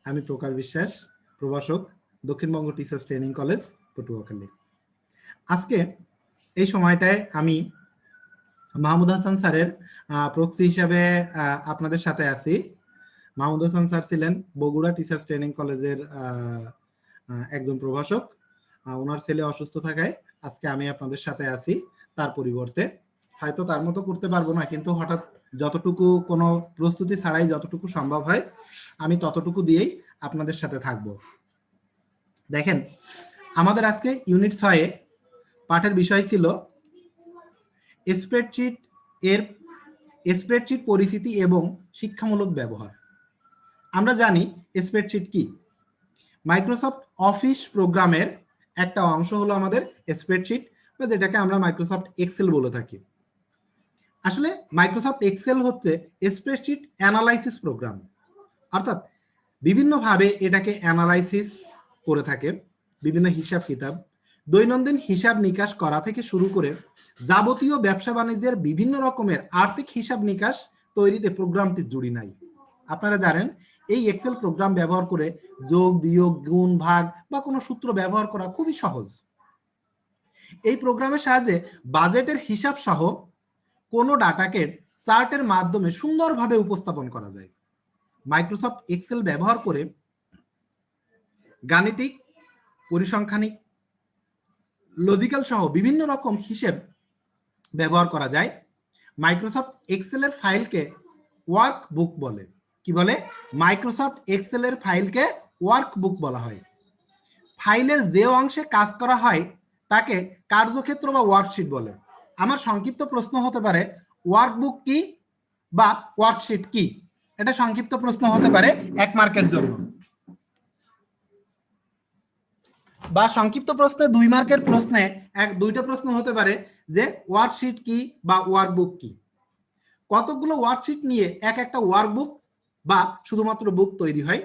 আমি প্রকার বিশ্বাস, প্রভাষক, Dakshinbanga teachers training college, Patuakhali. আজকে এই সময়টায় আমি মাহমুদ হাসান স্যারের প্রক্সি হিসাবে আপনাদের সাথে আছি। মাহমুদ হাসান স্যার ছিলেন বগুড়া টিচার্স ট্রেনিং কলেজের একজন প্রভাষক। ওনার ছেলে অসুস্থ থাকায় আজকে আমি আপনাদের সাথে আছি। তার পরিবর্তে হয়তো তার মতো করতে পারবো না, কিন্তু হঠাৎ যতটুকু কোনো প্রস্তুতি ছাড়াই যতটুকু সম্ভব হয় আমি ততটুকু দিয়েই আপনাদের সাথে থাকব। দেখেন, আমাদের আজকে ইউনিট 6 পাঠের বিষয় ছিল স্প্রেডশিট পরিচিতি এবং শিক্ষামূলক ব্যবহার। আমরা জানি স্প্রেডশিট কি। মাইক্রোসফট অফিস প্রোগ্রামের একটা অংশ হলো আমাদের স্প্রেডশিট, বা যেটাকে আমরা মাইক্রোসফট এক্সেল বলে থাকি। আসলে মাইক্রোসফট এক্সেল হচ্ছে স্প্রেডশিট অ্যানালাইসিস প্রোগ্রাম, অর্থাৎ বিভিন্নভাবে এটাকে অ্যানালাইসিস করে থাকে। বিভিন্ন হিসাব কিতাব, দৈনন্দিন হিসাব নিকাশ করা থেকে শুরু করে যাবতীয় ব্যবসা বাণিজ্যের বিভিন্ন রকমের আর্থিক হিসাব নিকাশ তৈরিতে প্রোগ্রামটি জুড়ি নাই। আপনারা জানেন এই এক্সেল প্রোগ্রাম ব্যবহার করে যোগ, বিয়োগ, গুণ, ভাগ বা কোনো সূত্র ব্যবহার করা খুবই সহজ। এই প্রোগ্রামের সাহায্যে বাজেটের হিসাব সহ কোনো ডাটাকে চার্টের মাধ্যমে সুন্দরভাবে উপস্থাপন করা যায়। মাইক্রোসফট এক্সেল ব্যবহার করে গাণিতিক, পরিসংখ্যানিক, লজিক্যাল সহ বিভিন্ন রকম হিসেব ব্যবহার করা যায়। মাইক্রোসফট এক্সেলের ফাইলকে ওয়ার্কবুক বলে। কি বলে? মাইক্রোসফট এক্সেলের ফাইলকে ওয়ার্কবুক বলা হয়। ফাইলের যে অংশে কাজ করা হয় তাকে কার্যক্ষেত্র বা ওয়ার্কশিট বলে। আমার সংক্ষিপ্ত প্রশ্ন হতে পারে, ওয়ার্কবুক কি বা ওয়ার্কশিট কি? এটা সংক্ষিপ্ত প্রশ্ন হতে পারে 1 মার্কের জন্য, বা সংক্ষিপ্ত প্রশ্নে 2 মার্কের প্রশ্নে দুইটা প্রশ্ন হতে পারে যে ওয়ার্কশিট কি বা ওয়ার্কবুক কি। কতগুলো ওয়ার্কশিট নিয়ে একটা ওয়ার্কবুক বা শুধুমাত্র বুক তৈরি হয়।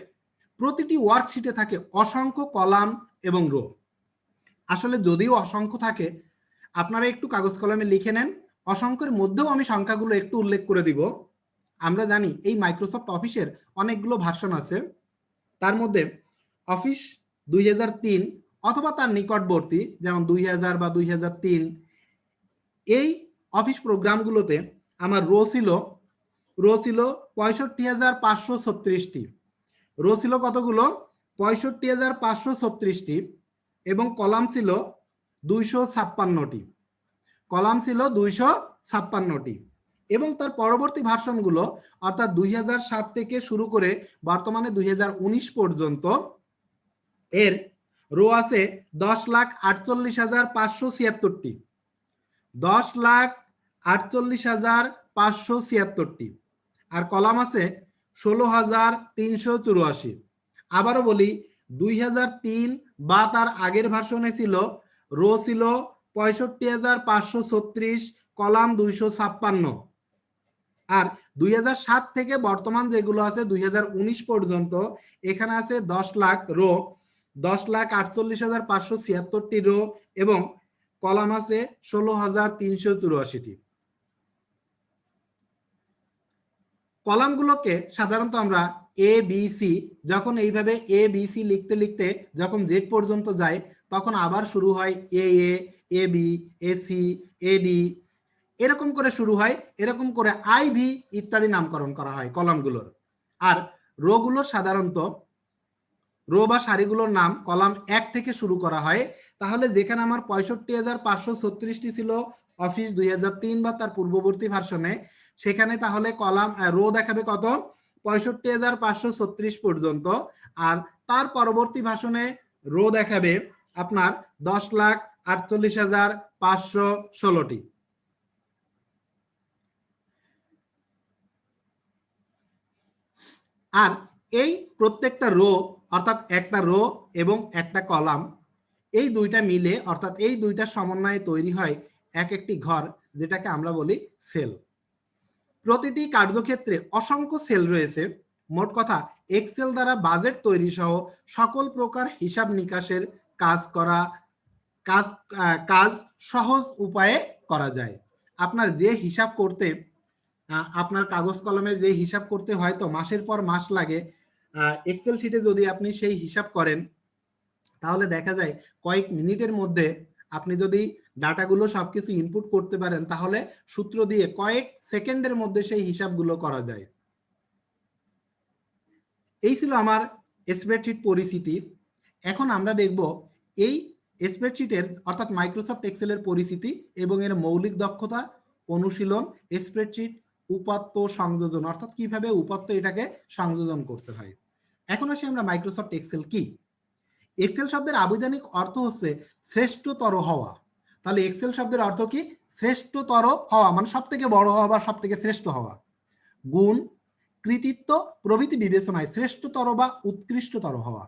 প্রতিটি ওয়ার্কশিটে থাকে অসংখ্য কলাম এবং রো। আসলে যদিও অসংখ্য থাকে, আপনারা একটু কাগজ কলমে লিখে নেন। অসংখ্যের মধ্যেও আমি সংখ্যাগুলো একটু উল্লেখ করে দিব। আমরা জানি এই মাইক্রোসফট অফিসের অনেকগুলো ভার্সন আছে। তার মধ্যে অফিস 2003 অথবা তার নিকটবর্তী, যেমন 2000 বা 2003, এই অফিস প্রোগ্রামগুলোতে আমার রো ছিল 65,536টি। রো ছিল কতগুলো? 65,536টি, এবং কলাম ছিল 256টি। কলাম ছিল 256টি। এবং তার পরবর্তী ভার্সনগুলো, অর্থাৎ 2007 থেকে শুরু করে বর্তমানে 2019 পর্যন্ত, এর রো আছে 10,48,576টি। 10,48,576টি। আর কলাম আছে 16,384। আবারও বলি, 2003 বা তার আগের ভার্সনে ছিল রো ছিল 65,536, কলাম 256। আর 2007 থেকে বর্তমান যেগুলো আছে 2019 পর্যন্ত, এখানে আছে 10 লাখ রো, 10,48,576টি রো, এবং কলাম আছে 16,384টি। কলামগুলোকে সাধারণত আমরা এ বি সি, যখন এইভাবে এ বি সি লিখতে লিখতে যখন জেড পর্যন্ত যায়, তখন আবার শুরু হয় A A B, A C, A D, এরকম করে শুরু হয়। এরকম করে আই ভি ইত্যাদি নামকরণ করা হয় কলামগুলোর। আর রোগুলোর সাধারণত রো বা সারিগুলোর নাম কলাম 1 থেকে শুরু করা হয়। তাহলে যেখানে আমার 65,536টি ছিল অফিস 2003 বা তার পূর্ববর্তী ভার্সনে, সেখানে তাহলে কলাম রো দেখাবে কত? 65,536 পর্যন্ত। আর তার পরবর্তী ভার্সনে রো দেখাবে আপনার 10,48,516টি। আর এই প্রত্যেকটা রো, অর্থাৎ একটা রো এবং একটা কলাম, এই দুইটা মিলে, অর্থাৎ এই দুইটা সমন্বয়ে তৈরি হয় একটি ঘর, যেটাকে আমরা বলি সেল। প্রতিটি কার্যক্ষেত্রে অসংখ্য সেল রয়েছে। মোট কথা, এক্সেল দ্বারা বাজেট তৈরি সহ সকল প্রকার হিসাব নিকাশের কাজ সহজ উপায়ে করা যায়। আপনার যে হিসাব করতে, আপনার কাগজ কলমে যে হিসাব করতে হয়তো মাসের পর মাস লাগে, এক্সেল শিটে যদি আপনি সেই হিসাব করেন তাহলে দেখা যায় কয়েক মিনিটের মধ্যে আপনি যদি ডাটাগুলো সবকিছু ইনপুট করতে পারেন তাহলে সূত্র দিয়ে কয়েক সেকেন্ডের মধ্যে সেই হিসাবগুলো করা যায়। এই ছিল আমার স্প্রেডশিট পরিচিতি। এখন আমরা দেখব এই স্প্রেডশিটের অর্থাৎ মাইক্রোসফট এক্সেলের পরিচিতি এবং এর মৌলিক দক্ষতা, অনুশীলন, স্প্রেডশিট উপাত্ত সংযোজন অর্থাৎ কিভাবে উপাত্ত এটাকে সংযোজন করতে হয়। এখন আসি আমরা মাইক্রোসফট এক্সেল কি। এক্সেল শব্দের আবিধানিক অর্থ হচ্ছে শ্রেষ্ঠতর হওয়া। তাহলে এক্সেল শব্দের অর্থ কি? শ্রেষ্ঠতর হওয়া, মানে সব থেকে বড় হওয়া বা সব থেকে শ্রেষ্ঠ হওয়া। গুণ, কৃতিত্ব প্রভৃতি বিবেচনায় শ্রেষ্ঠতর বা উৎকৃষ্টতর হওয়া।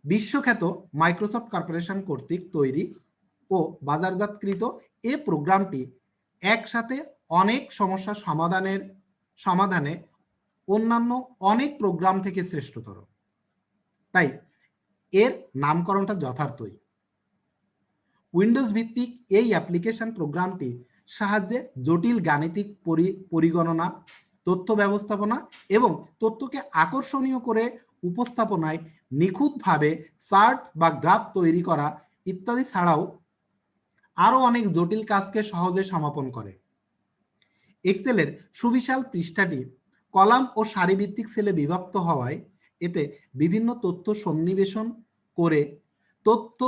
বিশ্বখ্যাত মাইক্রোসফট কর্পোরেশন কর্তৃক তৈরি ও বাজারজাতকৃত এই প্রোগ্রামটি একসাথে অনেক সমস্যা সমাধানে অন্যান্য অনেক প্রোগ্রাম থেকে শ্রেষ্ঠতর। তাই এর নামকরণটা যথার্থই। উইন্ডোজ ভিত্তিক এই অ্যাপ্লিকেশন প্রোগ্রামটি সাহায্যে জটিল গাণিতিক পরিগণনা, তথ্য ব্যবস্থাপনা এবং তথ্যকে আকর্ষণীয় করে উপস্থাপনায় নিখুঁতভাবে চার্ট বা গ্রাফ তৈরি করা ইত্যাদি ছাড়াও আরও অনেক জটিল কাজকে সহজে সমাপন করে। এক্সেলের সুবিশাল পৃষ্ঠাটি কলাম ও সারিভিত্তিক সেলে বিভক্ত হওয়ায় এতে বিভিন্ন তথ্য সন্নিবেশন করে তথ্য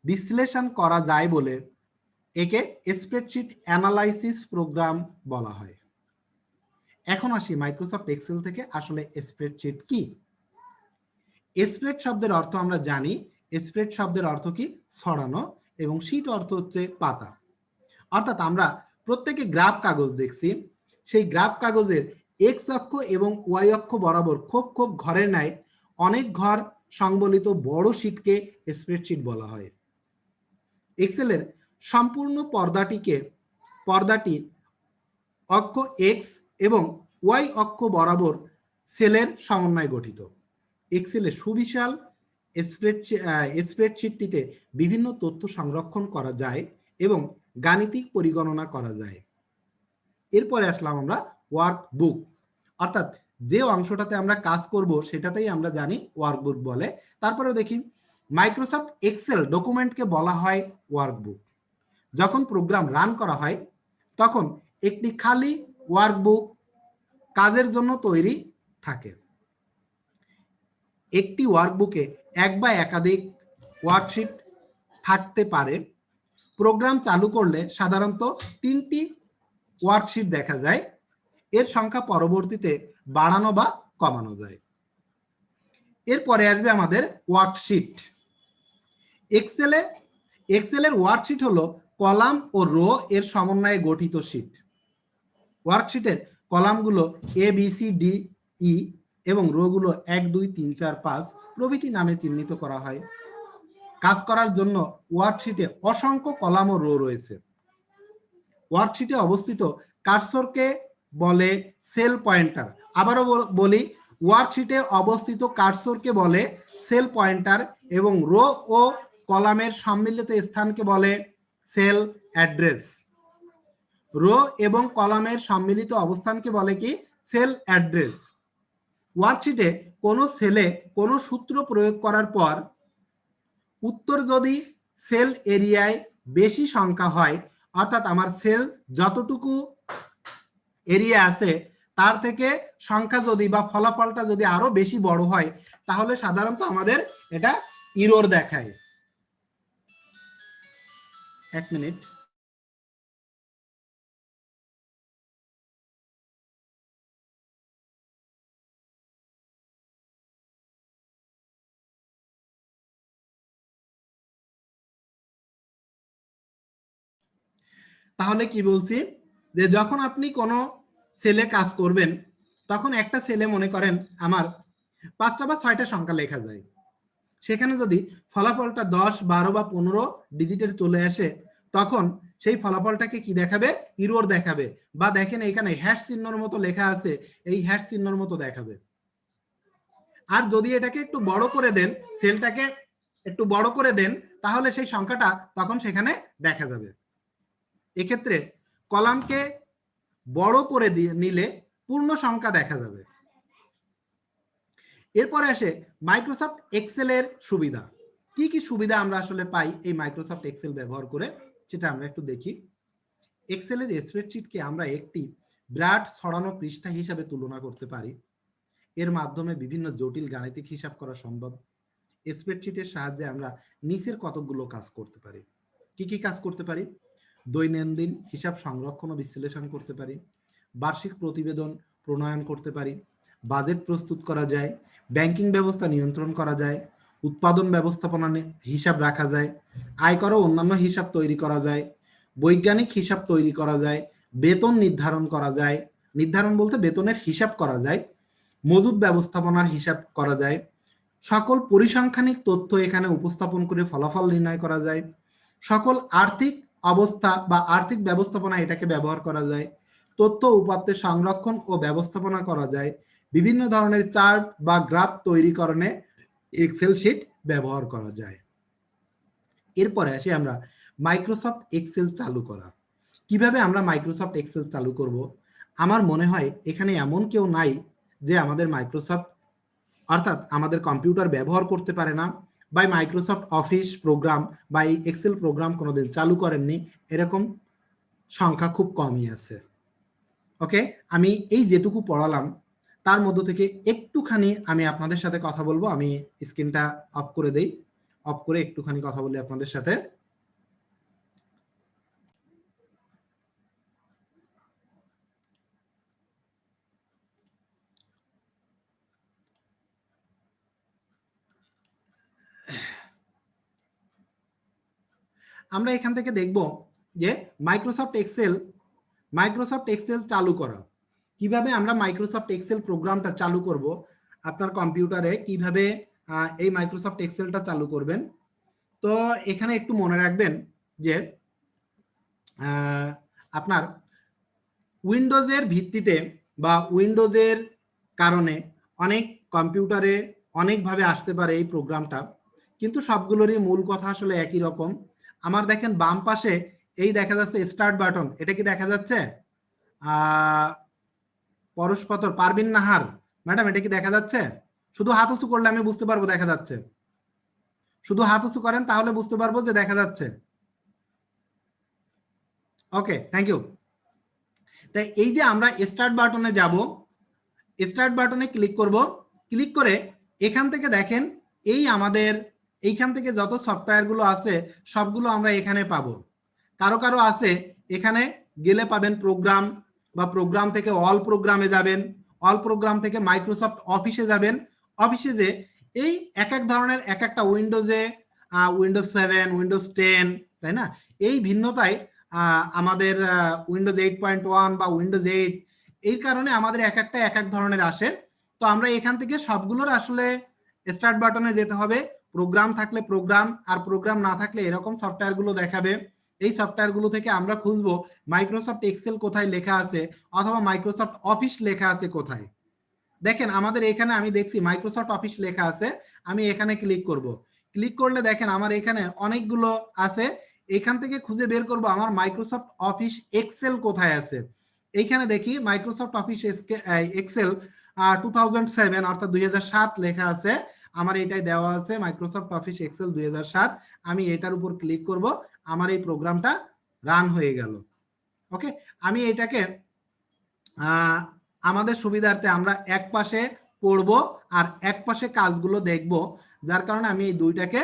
বিশ্লেষণ করা যায় বলে একে স্প্রেডশিট অ্যানালাইসিস প্রোগ্রাম বলা হয়। এখন আসি মাইক্রোসফট এক্সেল থেকে আসলে স্প্রেডশিট কি। স্প্রেড শব্দের অর্থ আমরা জানি, স্প্রেড শব্দের অর্থ কি? ছড়ানো, এবং শীট অর্থ হচ্ছে পাতা। অর্থাৎ আমরা প্রত্যেকে গ্রাফ কাগজ দেখছি, সেই গ্রাফ কাগজের এক্স অক্ষ এবং ওয়াই অক্ষ বরাবর খোপ খোপ ঘরের ন্যায় অনেক ঘর সংবলিত বড় শীটকে স্প্রেডশিট বলা হয়। এক্সেলের সম্পূর্ণ পর্দাটি অক্ষ এক্স এবং ওয়াই অক্ষ বরাবর সেলের সমন্বয়ে গঠিত। এক্সেলের সুবিশাল স্প্রেডশিটটিতে বিভিন্ন তথ্য সংরক্ষণ করা যায় এবং গাণিতিক পরিগণনা করা যায়। এরপরে আসলাম আমরা ওয়ার্কবুক, অর্থাৎ যে অংশটাতে আমরা কাজ করব সেটাতেই আমরা জানি ওয়ার্কবুক বলে। তারপরে দেখি মাইক্রোসফট এক্সেল ডকুমেন্টকে বলা হয় ওয়ার্কবুক। যখন প্রোগ্রাম রান করা হয় তখন একটি খালি ওয়ার্কবুক কাজের জন্য তৈরি থাকে। একটি ওয়ার্কবুকে এক বা একাধিক ওয়ার্কশিট থাকতে পারে। প্রোগ্রাম চালু করলে সাধারণত 3টি ওয়ার্কশিট দেখা যায়। এর সংখ্যা পরবর্তীতে বাড়ানো বা কমানো যায়। এরপরে আসবে আমাদের ওয়ার্কশিট। এক্সেলের ওয়ার্কশিট হলো কলাম ও রো এর সমন্বয়ে গঠিত sheet. ওয়ার্কশিটের কলামগুলো A B C D E এবং রোগুলো 1 2 3 4 5 প্রভৃতি নামে চিহ্নিত করা হয়। কাজ করার জন্য ওয়ার্কশিটে অসংখ্য কলাম ও রো রয়েছে। ওয়ার্কশিটে অবস্থিত কার্সরকে বলে সেল পয়েন্টার। আবারও বলি, ওয়ার্কশিটে অবস্থিত কার্সরকে বলে সেল পয়েন্টার এবং রো ও কলামের সম্মিলিত স্থানকে বলে সেল অ্যাড্রেস। রো এবং কলামের সম্মিলিত অবস্থানকে বলে কি? Sell address. ওয়ার্কশিটে কোনো সেলে কোনো সূত্র প্রয়োগ করার পর উত্তর যদি সেল এরিয়ায় বেশি সংখ্যা হয়, অর্থাৎ আমার সেল যতটুকু এরিয়া আছে তার থেকে সংখ্যা যদি বা ফলাফলটা যদি আরো বেশি বড় হয় তাহলে সাধারণত আমাদের এটা ইরর দেখায়। এক মিনিট। তাহলে কি বলছি, যে যখন আপনি কোনো সেলে কাজ করবেন তখন একটা সেলে মনে করেন আমার 5টা বা 6টা সংখ্যা লেখা যায়। সেখানে যদি ফলাফলটা 10 12 বা 15 ডিজিটের চলে আসে তখন সেই ফলাফলটাকে কি দেখাবে? ইরর দেখাবে। বা দেখেন এখানে হ্যাশ চিহ্নর মতো লেখা আছে, এই হ্যাশ চিহ্নর মতো দেখাবে। আর যদি এটাকে একটু বড় করে দেন, সেলটাকে একটু বড় করে দেন, তাহলে সেই সংখ্যাটা তখন সেখানে দেখা যাবে। এক্ষেত্রে কলামকে বড় করে নিলে পূর্ণ সংখ্যা দেখা যাবে। এরপরে আসে মাইক্রোসফট এক্সেলের সুবিধা। কি কি সুবিধা আমরা আসলে পাই এই মাইক্রোসফট এক্সেল ব্যবহার করে সেটা আমরা একটু দেখি। এক্সেলের স্প্রেডশিটকে আমরা একটি বিরাট ছড়ানো পৃষ্ঠা হিসাবে তুলনা করতে পারি। এর মাধ্যমে বিভিন্ন জটিল গাণিতিক হিসাব করা সম্ভব। স্প্রেডশিটের সাহায্যে আমরা নিচের কতকগুলো কাজ করতে পারি। কি কি কাজ করতে পারি? দৈনন্দিন হিসাব সংরক্ষণ ও বিশ্লেষণ করতে পারি, বার্ষিক প্রতিবেদন প্রণয়ন করতে পারি, বাজেট প্রস্তুত করা যায়, ব্যাংকিং ব্যবস্থা নিয়ন্ত্রণ করা যায়, উৎপাদন ব্যবস্থাপনা হিসাব রাখা যায়, আয়কর ও অন্যান্য হিসাব তৈরি করা যায়, বৈজ্ঞানিক হিসাব তৈরি করা যায়, বেতন নির্ধারণ করা যায়, নির্ধারণ বলতে বেতনের হিসাব করা যায়, মজুদ ব্যবস্থাপনার হিসাব করা যায়, সকল পরিসংখ্যানিক তথ্য এখানে উপস্থাপন করে ফলাফল নির্ণয় করা যায়, সকল আর্থিক অবস্থা বা আর্থিক ব্যবস্থাপনা এটাকে ব্যবহার করা যায়, তথ্য উপাত্তের সংরক্ষণ ও ব্যবস্থাপনা করা যায়, বিভিন্ন ধরনের চার্ট বা গ্রাফ তৈরিকরণে এক্সেল শিট ব্যবহার করা যায়। এরপরে আসি আমরা মাইক্রোসফট এক্সেল চালু করা। কিভাবে আমরা মাইক্রোসফট এক্সেল চালু করব? আমার মনে হয় এখানে এমন কেউ নাই যে আমাদের মাইক্রোসফট অর্থাৎ আমাদের কম্পিউটার ব্যবহার করতে পারে না বা মাইক্রোসফট অফিস প্রোগ্রাম বা এই এক্সেল প্রোগ্রাম কোনোদিন চালু করেননি, এরকম সংখ্যা খুব কমই আছে। ওকে, আমি এই যেটুকু পড়ালাম তার মধ্য থেকে একটুখানি আমি আপনাদের সাথে কথা বলবো। আমি স্ক্রিনটা অফ করে দেই, অফ করে একটুখানি কথা বলি আপনাদের সাথে। আমরা এখান থেকে দেখব যে মাইক্রোসফট এক্সেল চালু করা। কিভাবে আমরা মাইক্রোসফট এক্সেল প্রোগ্রামটা চালু করব, আপনার কম্পিউটারে কিভাবে এই মাইক্রোসফট এক্সেলটা চালু করবেন। তো এখানে একটু মনে রাখবেন যে আপনার উইন্ডোজের ভিত্তিতে বা উইন্ডোজের কারণে অনেক কম্পিউটারে অনেকভাবে আসতে পারে এই প্রোগ্রামটা, কিন্তু সবগুলোরই মূল কথা আসলে একই রকম। আমার দেখেন বাম পাশে এই দেখা যাচ্ছে স্টার্ট বাটন, এটা কি দেখা যাচ্ছে? পরশপতর পারবিন নাহার ম্যাডাম, এটা কি দেখা যাচ্ছে? শুধু হাত উঁচু করলে আমি বুঝতে পারবো দেখা যাচ্ছে। শুধু হাত উঁচু করেন তাহলে বুঝতে পারবো যে দেখা যাচ্ছে। ওকে, থ্যাংক ইউ। তাই এই যে আমরা স্টার্ট বাটনে যাব, স্টার্ট বাটনে ক্লিক করব, ক্লিক করে এখান থেকে দেখেন এই আমাদের এইখান থেকে যত সফটওয়্যারগুলো আছে সবগুলো আমরা এখানে পাবো। কারো কারো আছে এখানে গেলে পাবেন প্রোগ্রাম, বা প্রোগ্রাম থেকে অল প্রোগ্রামে যাবেন, অল প্রোগ্রাম থেকে মাইক্রোসফট অফিসে যাবেন। অফিসে যে এই এক এক ধরনের এক একটা উইন্ডোজে উইন্ডোজ 7, উইন্ডোজ 10, তাই না? এই ভিন্নতায় আমাদের উইন্ডোজ 8.1 বা উইন্ডোজ 8, এই কারণে আমাদের এক একটা এক এক ধরনের আসে। তো আমরা এখান থেকে সবগুলোর আসলে স্টার্ট বাটনে যেতে হবে। প্রোগ্রাম থাকলে প্রোগ্রাম, আর প্রোগ্রাম না থাকলে এরকম সফটওয়্যারগুলো দেখাবে। এই সফটওয়্যারগুলো থেকে আমরা খুঁজবো মাইক্রোসফট এক্সেল কোথায় লেখা আছে অথবা মাইক্রোসফট অফিস লেখা আছে কোথায়। দেখেন আমাদের এখানে আমি দেখছি মাইক্রোসফট অফিস লেখা আছে, আমি এখানে ক্লিক করব। ক্লিক করলে দেখেন আমার এখানে অনেকগুলো আছে, এখান থেকে খুঁজে বের করব আমার মাইক্রোসফট অফিস এক্সেল কোথায় আছে। এইখানে দেখি মাইক্রোসফট অফিস এক্সেল 2007 অর্থাৎ 2007 লেখা আছে। আমার এটাই দেওয়া আছে মাইক্রোসফট অফিস এক্সেল 2007। আমি এটার উপর ক্লিক করব, আমার এই প্রোগ্রামটা রান হয়ে গেল। ওকে, আমি এটাকে আমাদের সুবিধার্থে আমরা এক পাশে পড়ব আর এক পাশে কাজগুলো দেখব, যার কারণে আমি এই দুইটাকে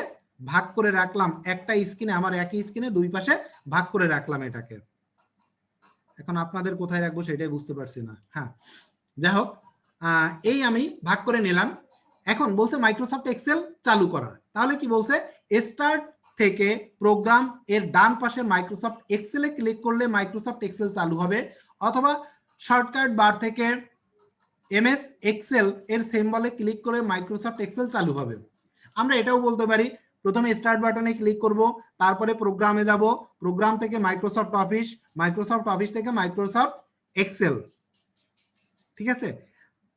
ভাগ করে রাখলাম। একটা স্ক্রিনে আমার একই স্ক্রিনে দুই পাশে ভাগ করে রাখলাম এটাকে। এখন আপনাদের কোথায় রাখবো সেটাই বুঝতে পারছি না। হ্যাঁ, যাই হোক, এই আমি ভাগ করে নিলাম। এখন বলছে মাইক্রোসফট এক্সেল চালু করা, তাহলে কি বলছে? স্টার্ট থেকে প্রোগ্রাম এর ডান পাশে মাইক্রোসফট এক্সেলে ক্লিক করলে মাইক্রোসফট এক্সেল চালু হবে, অথবা শর্টকাট বার থেকে এমএস এক্সেল এর সিম্বলে ক্লিক করে মাইক্রোসফট এক্সেল চালু হবে। আমরা এটাও বলতে পারি প্রথমে স্টার্ট বাটনে ক্লিক করব, তারপরে প্রোগ্রামে যাব, প্রোগ্রাম থেকে মাইক্রোসফট অফিস, মাইক্রোসফট অফিস থেকে মাইক্রোসফট এক্সেল। ঠিক আছে?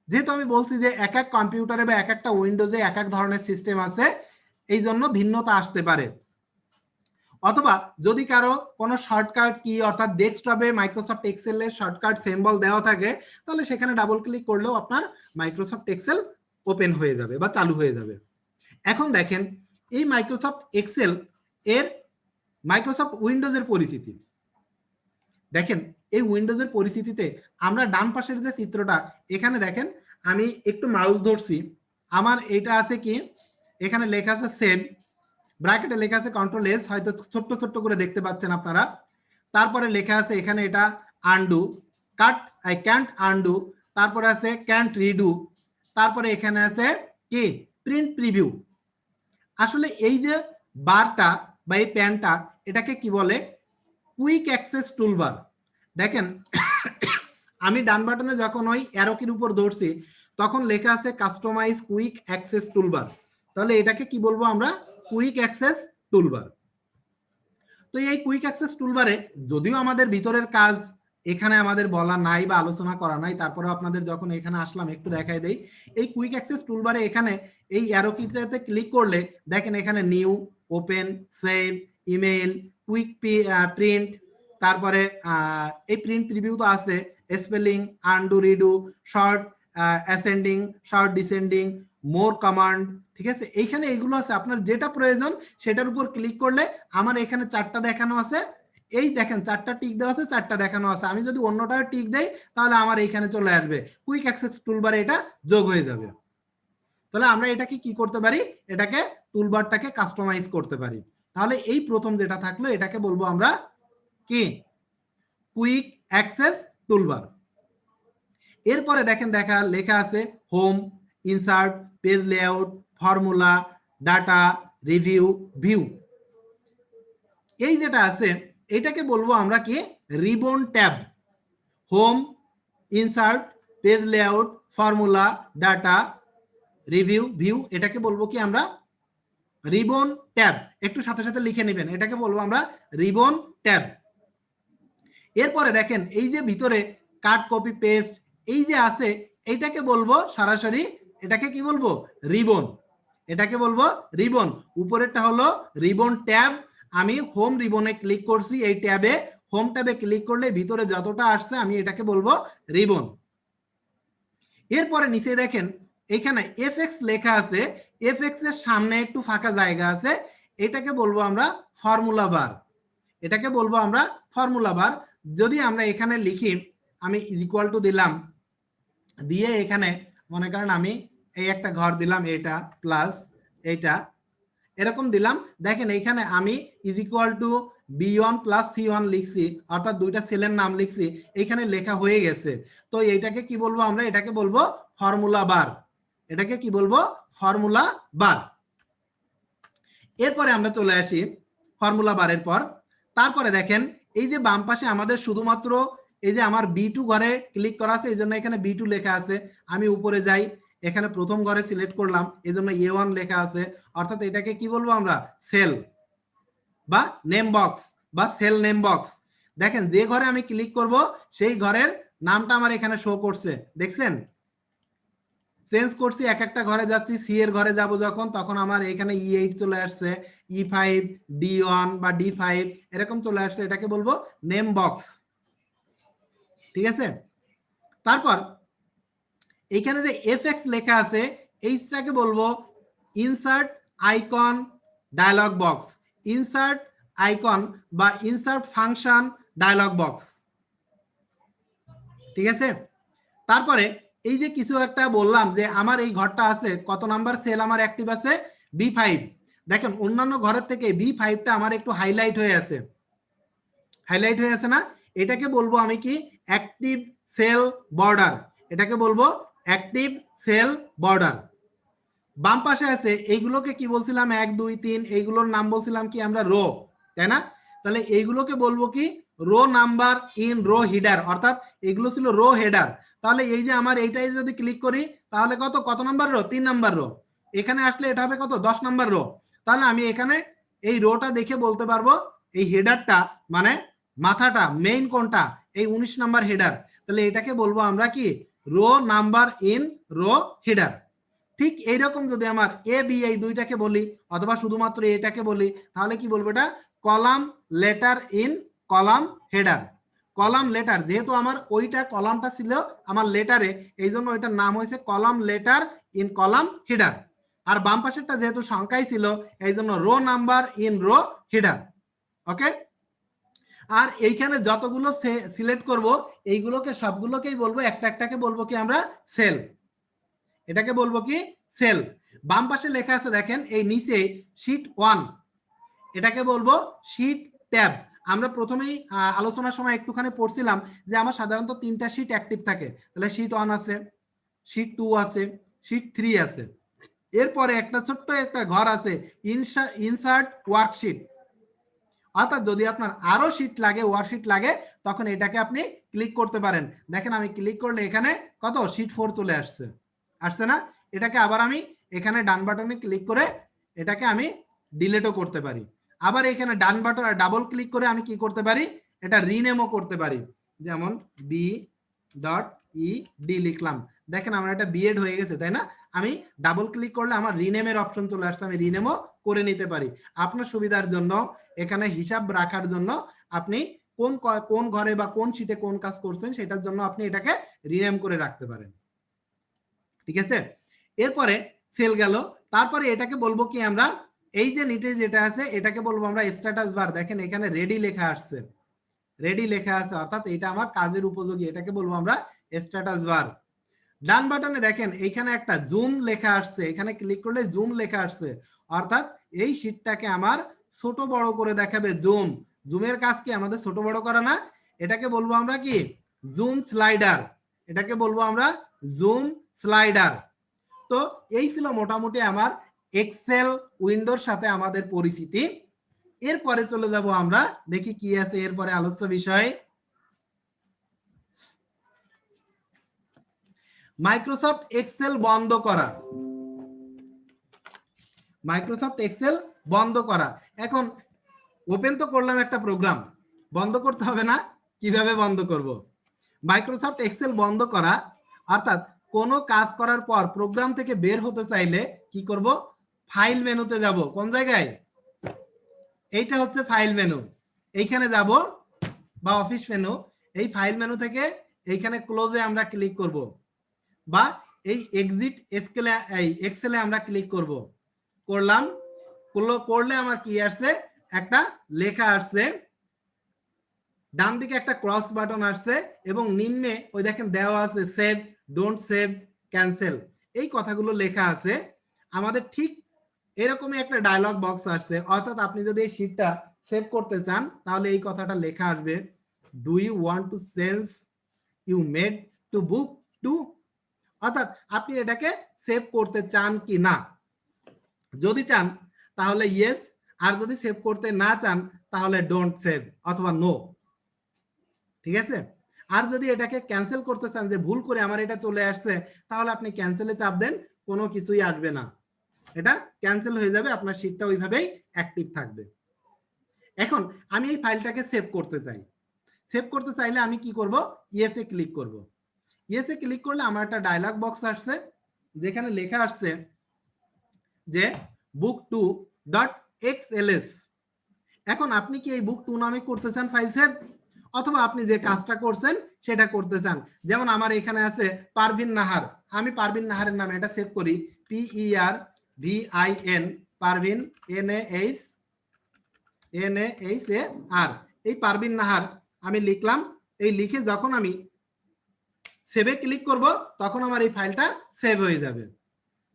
যেহেতু আমি বলছি যে এক এক কম্পিউটারে বা এক একটা উইন্ডোজে এক এক ধরনের সিস্টেম আছে, এই জন্য ভিন্নতা আসতে পারে। অথবা যদি কারো কোনো শর্টকাট কি অর্থাৎ ডেস্কটপে মাইক্রোসফট এক্সেলের শর্টকাট সিম্বল দেওয়া থাকে, তাহলে সেখানে ডাবল ক্লিক করলেও আপনার মাইক্রোসফট এক্সেল ওপেন হয়ে যাবে বা চালু হয়ে যাবে। এখন দেখেন এই মাইক্রোসফট এক্সেল এর মাইক্রোসফট উইন্ডোজের পরিচিতি দেখেন। এই উইন্ডোজের পরিস্থিতিতে আমরা ডান পাশের যে চিত্রটা এখানে দেখেন, আমি একটু মাউস ধরছি, আমার এটা আছে কি এখানে লেখা আছে সেভ, ব্র্যাকেটে লেখা আছে কন্ট্রোল এস, হয়তো ছোট্ট ছোট্ট করে দেখতে পাচ্ছেন আপনারা। তারপরে লেখা আছে এখানে এটা undo, cut I can't undo, তারপরে আছে ক্যান্ট রিডু, তারপরে এখানে আছে কি প্রিন্ট প্রিভিউ। আসলে এই যে বারটা বা এই প্যানটা এটাকে কি বলে, কুইক অ্যাক্সেস টুলবার। দেখেন আমি ডান বাটনে যখন ওই অ্যারো কির উপর ধরছি তখন লেখা আছে কাস্টমাইজ কুইক অ্যাক্সেস টুলবার, তাহলে এটাকে কি বলবো আমরা, কুইক অ্যাক্সেস টুলবার। তো এই কুইক অ্যাক্সেস টুলবারে যদিও আমাদের ভিতরের কাজ এখানে আমাদের বলা নাই বা আলোচনা করা নাই, তারপরে আপনাদের যখন এখানে আসলাম একটু দেখাই দেই। এই কুইক অ্যাক্সেস টুলবারে এখানে এই অ্যারো কিটাতে ক্লিক করলে দেখেন এখানে new, open, save, email, quick print, তারপরে এই প্রিন্ট প্রিভিউ তো আছে, spelling, undo, redo, sort ascending, sort descending, more command, ঠিক আছে। এইখানে এইগুলো আছে, আপনার যেটা প্রয়োজন সেটার উপর ক্লিক করলে আমার এখানে 4টা দেখানো আছে। এই দেখেন 4টা টিক দেওয়া আছে, 4টা দেখানো আছে। আমি যদি অন্যটা টিক দেই তাহলে আমার এইখানে চলে আসবে, কুইক অ্যাক্সেস টুলবারে এটা যোগ হয়ে যাবে। তাহলে আমরা এটাকে কি করতে পারি, এটাকে টুলবারটাকে কাস্টমাইজ করতে পারি। তাহলে এই প্রথম যেটা থাকলো এটাকে বলবো আমরা কি, কুইক অ্যাক্সেস টুলবার। এরপরে দেখেন লেখা আছে home, insert, page layout, formula, data, review, view. এই যেটা আছে এটাকে বলবো আমরা কি, ribbon tab. Home, insert, page layout, formula, data, review, view, এটাকে বলবো কি আমরা রিবন ট্যাব। একটু সাথে সাথে লিখে নেবেন, এটাকে বলবো আমরা রিবন ট্যাব। এরপরে দেখেন এই যে ভিতরে কাট, কপি, পেস্ট এই যে আছে এইটাকে বলবো সরাসরি, এটাকে কি বলবো, রিবন। এটাকে বলবো রিবন। উপরেরটা হলো রিবন ট্যাব, আমি হোম রিবনে ক্লিক করছি, এই ট্যাবে হোম ট্যাবে ক্লিক করলে ভিতরে যতটা আসছে আমি এটাকে বলবো রিবন। এরপরে নিচে দেখেন এখানে এফএক্স লেখা আছে, এফএক্স এর সামনে একটু ফাঁকা জায়গা আছে, এটাকে বলবো আমরা ফর্মুলা বার। এটাকে বলবো আমরা ফর্মুলা বার। যদি আমরা এখানে লিখি, আমি ইকুয়াল টু দিলাম, দিয়ে এখানে মনে করেন আমি এই একটা ঘর দিলাম, এটা প্লাস এটা এরকম দিলাম। দেখেন এইখানে আমি equal to B1 plus C1 লিখছি, অর্থাৎ দুইটা সেলের নাম লিখছি, এইখানে লেখা হয়ে গেছে। তো এইটাকে কি বলবো আমরা, এটাকে বলবো ফর্মুলা বার। এটাকে কি বলবো, ফর্মুলা বার। এরপরে আমরা চলে আসি ফর্মুলা বারের পর। তারপরে দেখেন এই যে বাম পাশে আমাদের শুধুমাত্র এই যে আমার B2 ঘরে ক্লিক করা আছে, এই জন্য এখানে B2 লেখা আছে। আমি উপরে যাই, এখানে প্রথম ঘরে সিলেক্ট করলাম, এই জন্য A1 লেখা আছে। অর্থাৎ এটাকে কি বলবো আমরা, সেল বা নেম বক্স বা সেল নেম বক্স। দেখেন যে ঘরে আমি ক্লিক করব সেই ঘরের নামটা আমার এখানে শো করছে, দেখছেন। চেঞ্জ করছি, এক একটা ঘরে যাচ্ছি, সি এর ঘরে যাব যখন, তখন আমার এখানে E8 চলে আসছে, E5, D1 বা D5 এরকম চলে আসছে। এটাকে বলবো নেম বক্স, ঠিক আছে। তারপর এইখানে যে এফএক্স লেখা আছে এইটাকে বলবো insert icon dialogue box, insert icon বা ইনসার্ট ফাংশন ডায়লগ বক্স, ঠিক আছে। তারপরে এই যে কিছু একটা বললাম যে আমার এই ঘরটা আছে, কত নাম্বার সেল আমার অ্যাক্টিভ আছে, B5। দেখেন অন্যান্য ঘরের থেকে B5টা আমার একটু হাইলাইট হয়ে আছে, হাইলাইট হয়ে আছে না। এটাকে বলবো আমি কি, অ্যাক্টিভ সেল বর্ডার। এটাকে বলবো অ্যাক্টিভ সেল বর্ডার। বাম পাশে আছে এইগুলোকে কি বলছিলাম, 1 2 3, এইগুলোর নাম বলছিলাম কি আমরা রো, তাই না। তাহলে এইগুলোকে বলবো কি, rho number in row header, অর্থাৎ এগুলো ছিল রো হেডার। তাহলে এই যে আমার এইটাই যদি ক্লিক করি তাহলে কত নাম্বার রো, 3 নাম্বার রো। এখানে আসলে এটা হবে কত, 10 নাম্বার রো। তাহলে আমি এখানে এই রোটা দেখে বলতে পারবো এই হেডারটা মানে মাথাটা মেইন কোনটা, এই 19 নাম্বার হেডার। তাহলে এটাকে বলবো আমরা কি, rho number in row header. ঠিক এইরকম যদি আমার এ বি এই দুইটাকে বলি অথবা শুধুমাত্র এটাকে বলি তাহলে কি বলবো, এটা column letter in column header. Column letter, যেহেতু আমার ওইটা কলামটা ছিল আমার লেটারে, এই জন্য ওইটার নাম হয়েছে column letter in column header, আর বাম পাশেরটা যেহেতু সংখ্যাই ছিল এই জন্য row number in row header. Okay, আর এইখানে যতগুলো সিলেক্ট করব এইগুলোকে সবগুলোকেই বলবো, একটা একটাকে বলবো কি আমরা সেল, এটাকে বলবো কি সেল। বাম পাশে লেখা আছে দেখেন এই নিচে শীট 1, এটাকে বলবো শীট ট্যাব। আমরা প্রথমেই আলোচনার সময় একটুখানি পড়ছিলাম যে আমার সাধারণত 3টা শীট অ্যাক্টিভ থাকে, তাহলে শীট 1 আছে, শীট 2 আছে, শীট 3 আছে, এরপরে একটা ছোট্ট একটা ঘর আছে ইনসার্ট ওয়ার্কশিট। অর্থাৎ যদি আপনার আরো শীট লাগে, ওয়ার্কশিট লাগে, তখন এটাকে আপনি ক্লিক করতে পারেন। দেখেন আমি ক্লিক করলে এখানে কত শীট 4 চলে আসছে না? এটাকে আবার আমি এখানে ডান বাটনে ক্লিক করে এটাকে আমি ডিলিটও করতে পারি। আবার এখানে ডান বাটন ডাবল ক্লিক করে আমি কি করতে পারি, এটা রিনেমও করতে পারি। যেমন B.ED লিখলাম, দেখেন আমার এটা বিএড হয়ে গেছে, তাই না? আমি ডাবল ক্লিক করলে আমার রিনেমের অপশন চলে আসছে, আমি রিনেমও করে নিতে পারি। আপনার সুবিধার জন্য এখানে হিসাব রাখার জন্য আপনি কোন ঘরে বা কোন শীটে কোন কাজ করছেন সেটার জন্য আপনি এটাকে রিনেম করে রাখতে পারেন। ঠিক আছে, এরপরে সেল গেল। তারপরে এটাকে বলবো কি আমরা, এই যে নিচে যেটা আছে এটাকে বলবো আমরা স্ট্যাটাস বার। দেখেন এখানে রেডি লেখা আসছে, রেডি লেখা আছে, অর্থাৎ এটা আমার কাজের উপযোগী, এটাকে বলবো আমরা স্ট্যাটাস বার। ডান বাটনে দেখেন এইখানে একটা জুম লেখা আসছে, এখানে ক্লিক করলে জুম লেখা আসছে, অর্থাৎ এই শীটটাকে আমার ছোট বড় করে দেখাবে। জুম, জুমের কাজ কি আমাদের ছোট বড় করা না? এটাকে বলবো আমরা কি জুম স্লাইডার, এটাকে বলবো আমরা জুম স্লাইডার। তো এই ছিল মোটামুটি আমার এক্সেল উইন্ডোর সাথে আমাদের পরিচিতি। এরপরে চলে যাব আমরা, দেখি কি আছে এরপরে আলোচ্য বিষয়। মাইক্রোসফট এক্সেল বন্ধ করা, মাইক্রোসফট এক্সেল বন্ধ করা। এখন ওপেন তো করলাম একটা প্রোগ্রাম, বন্ধ করতে হবে না? কিভাবে বন্ধ করব? মাইক্রোসফট এক্সেল বন্ধ করা অর্থাৎ কোনো কাজ করার পর প্রোগ্রাম থেকে বের হতে চাইলে কি করব, ফাইল মেনুতে যাব। কোন জায়গায়? এইটা হচ্ছে ফাইল মেনু, এইখানে যাব, বা অফিস মেনু। এই ফাইল মেনু থেকে এইখানে ক্লোজে আমরা ক্লিক করব, বা এই এক্সিট এক্সেলে আমরা ক্লিক করব। করলাম, করলে আমার কি আসছে, একটা লেখা আসছে, ডান দিকে একটা ক্রস বাটন আসছে, এবং নিম্নে ওই দেখেন দেওয়া আছে সেভ, ডোন্ট সেভ, ক্যান্সেল, এই কথাগুলো লেখা আছে। আমাদের ঠিক এরকমই একটা ডায়লগ বক্স আসছে, অর্থাৎ আপনি যদি এই শীটটা সেভ করতে চান তাহলে এই কথাটা লেখা আসবে, do you want to change you made to book to, অর্থাৎ আপনি এটাকে সেভ করতে চান কি না। যদি চান তাহলে ইয়েস, আর যদি সেভ করতে না চান তাহলে ডোন্ট সেভ অথবা নো। ঠিক আছে, আর যদি এটাকে ক্যান্সেল করতে চান, যে ভুল করে আমার এটা চলে আসছে, তাহলে আপনি ক্যান্সেলে চাপ দেন, কোনো কিছুই আসবে না, এটা ক্যান্সেল হয়ে যাবে, আপনার শীটটা ওইভাবেই অ্যাক্টিভ থাকবে। এখন আমি এই ফাইলটাকে সেভ করতে চাই, সেভ করতে চাইলে আমি কি করব, ইয়েসে ক্লিক করব। ইয়েসে ক্লিক করলে আমার একটা ডায়লগ বক্স আসছে, যেখানে লেখা আসছে যে book2.xls। এখন আপনি কি এই book2 নামে করতে চান ফাইল সেভ, অথবা আপনি যে কাজটা করছেন সেটা করতে চান। যেমন আমার এখানে আছে পারভিন নাহার, আমি পারভিন নাহারের নামে এটা সেভ করি, PERVIN, পারভিন NAHAR, এই পারভিন নাহার আমি লিখলাম। এই লিখে যখন আমি সেভে ক্লিক করব তখন আমার এই ফাইলটা সেভ হয়ে যাবে,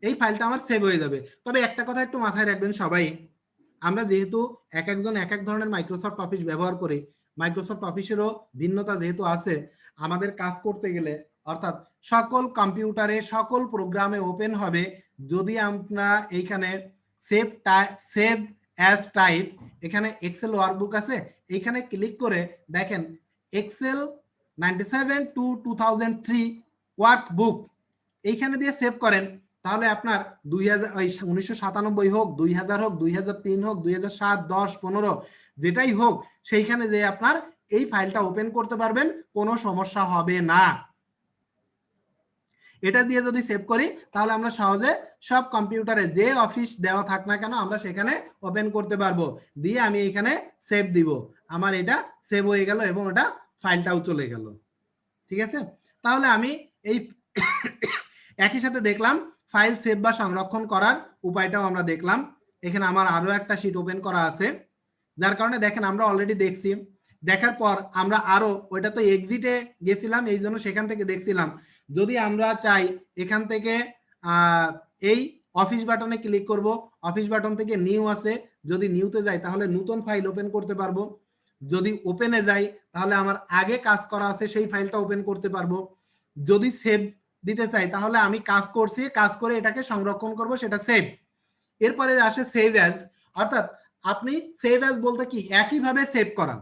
এই ফাইলটা আমার সেভ হয়ে যাবে। তবে একটা কথা একটু মাথায় রাখবেন সবাই, আমরা যেহেতু এক একজন এক এক ধরনের মাইক্রোসফট অফিস ব্যবহার করি, মাইক্রোসফট অফিসেরও ভিন্নতা যেহেতু আছে, আমাদের কাজ করতে গেলে অর্থাৎ সকল কম্পিউটারে সকল প্রোগ্রামে ওপেন হবে। যদি আমরা এইখানে সেভ অ্যাজ টাইপ, এখানে এক্সেল ওয়ার্কবুক আছে, এইখানে ক্লিক করে দেখেন এক্সেল 97 to 2003 ওয়ার্কবুক, এইখানে দিয়ে সেভ করেন, তাহলে আপনার 1997 হোক, 2000 হোক, 2003 হোক, 2007, 10, 15 যেটাই হোক, সেইখানে যে আপনার এই ফাইলটা ওপেন করতে পারবেন, কোনো সমস্যা হবে না। এটা দিয়ে যদি সেভ করি তাহলে আমরা সহজে সব কম্পিউটারে যে অফিস দেওয়া থাক না কেন আমরা সেখানে ওপেন করতে পারবো। দিয়ে আমি এখানে সেভ দিব, আমার এটা সেভ হয়ে গেল এবং এটা ফাইলটাও চলে গেল। ঠিক আছে, তাহলে আমি এই একই সাথে দেখলাম ফাইল সেভ বা সংরক্ষণ করার উপায়টাও আমরা দেখলাম। এখানে আমার আরো একটা শিট ওপেন করা আছে, যার কারণে দেখেন আমরা অলরেডি দেখছি, দেখার পর আমরা আরো ওইটা তো এক্সিটে গেছিলাম, এই জন্য সেখান থেকে দেখছিলাম। যদি আমরা চাই এখান থেকে এই অফিস বাটনে ক্লিক করব, অফিস বাটন থেকে নিউ আছে, যদি নিউতে যাই তাহলে নতুন ফাইল ওপেন করতে পারবো। যদি ওপেনে যাই তাহলে আমার আগে কাজ করা আছে সেই ফাইলটা ওপেন করতে পারবো। যদি সেভ দিতে চাই তাহলে আমি কাজ করছি, কাজ করে এটাকে সংরক্ষণ করব, সেটা সেভ। এরপরে আসে সেভ অ্যাজ, অর্থাৎ আপনি সেভ অ্যাজ বলতে কি একইভাবে সেভ করা।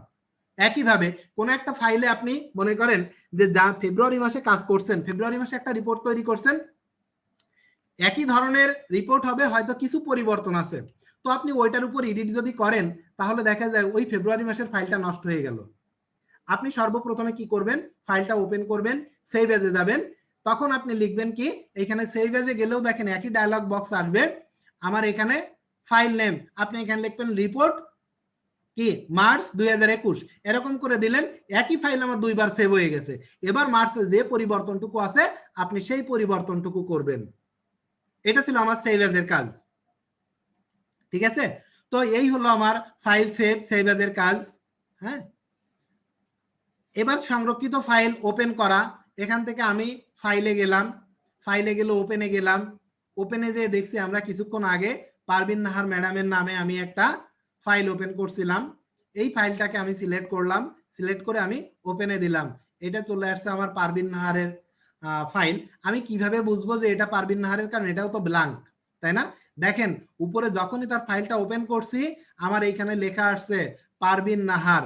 একইভাবে কোন একটা ফাইলে আপনি মনে করেন যে যা ফেব্রুয়ারি মাসে কাজ করছেন, ফেব্রুয়ারি মাসে একটা রিপোর্ট তৈরি করছেন, একই ধরনের রিপোর্ট হবে, হয়তো কিছু পরিবর্তন আছে, তো আপনি ওইটার উপর এডিট যদি করেন তাহলে দেখা যায় ওই ফেব্রুয়ারি মাসের ফাইলটা নষ্ট হয়ে গেল। আপনি সর্বপ্রথমে কি করবেন, ফাইলটা ওপেন করবেন, সেভ এজে যাবেন, তখন আপনি লিখবেন কি, এখানে সেভ এজে গেলেও দেখেন একই ডায়লগ বক্স আসবে। আমার এখানে ফাইল নেম আপনি এখানে লিখবেন রিপোর্ট কি মার্চ 2021, এরকম করে দিলেন, একই ফাইল আমার দুইবার সেভ হয়ে গেছে। এবার মার্চে যে পরিবর্তনটুকু আছে আপনি সেই পরিবর্তনটুকু করবেন। এটা ছিল আমার সেভ এজ এর কাজ, ঠিক আছে? তো এই হলো আমার ফাইল সেভ এজ এর কাজ। হ্যাঁ, এবার সংরক্ষিত ফাইল ওপেন করা। এখান থেকে আমি ফাইলে গেলাম, ফাইলে গেলে ওপেনে গেলাম, ওপেনে যে দেখছি আমরা কিছুক্ষণ আগে পারভিন নাহার ম্যাডামের নামে আমি একটা ফাইল ওপেন করছিলাম, এই ফাইলটাকে আমি সিলেক্ট করলাম, সিলেক্ট করে আমি ওপেনে দিলাম, এটা চলে আসছে আমার পারভিন নাহারের ফাইল। আমি কিভাবে বুঝবো যে এটা পারভিন নাহারের, কারণ এটাও তো ব্ল্যাঙ্ক, তাই না? দেখেন উপরে যখনই তার ফাইলটা ওপেন করছি আমার এইখানে লেখা আসছে পারভিন নাহার,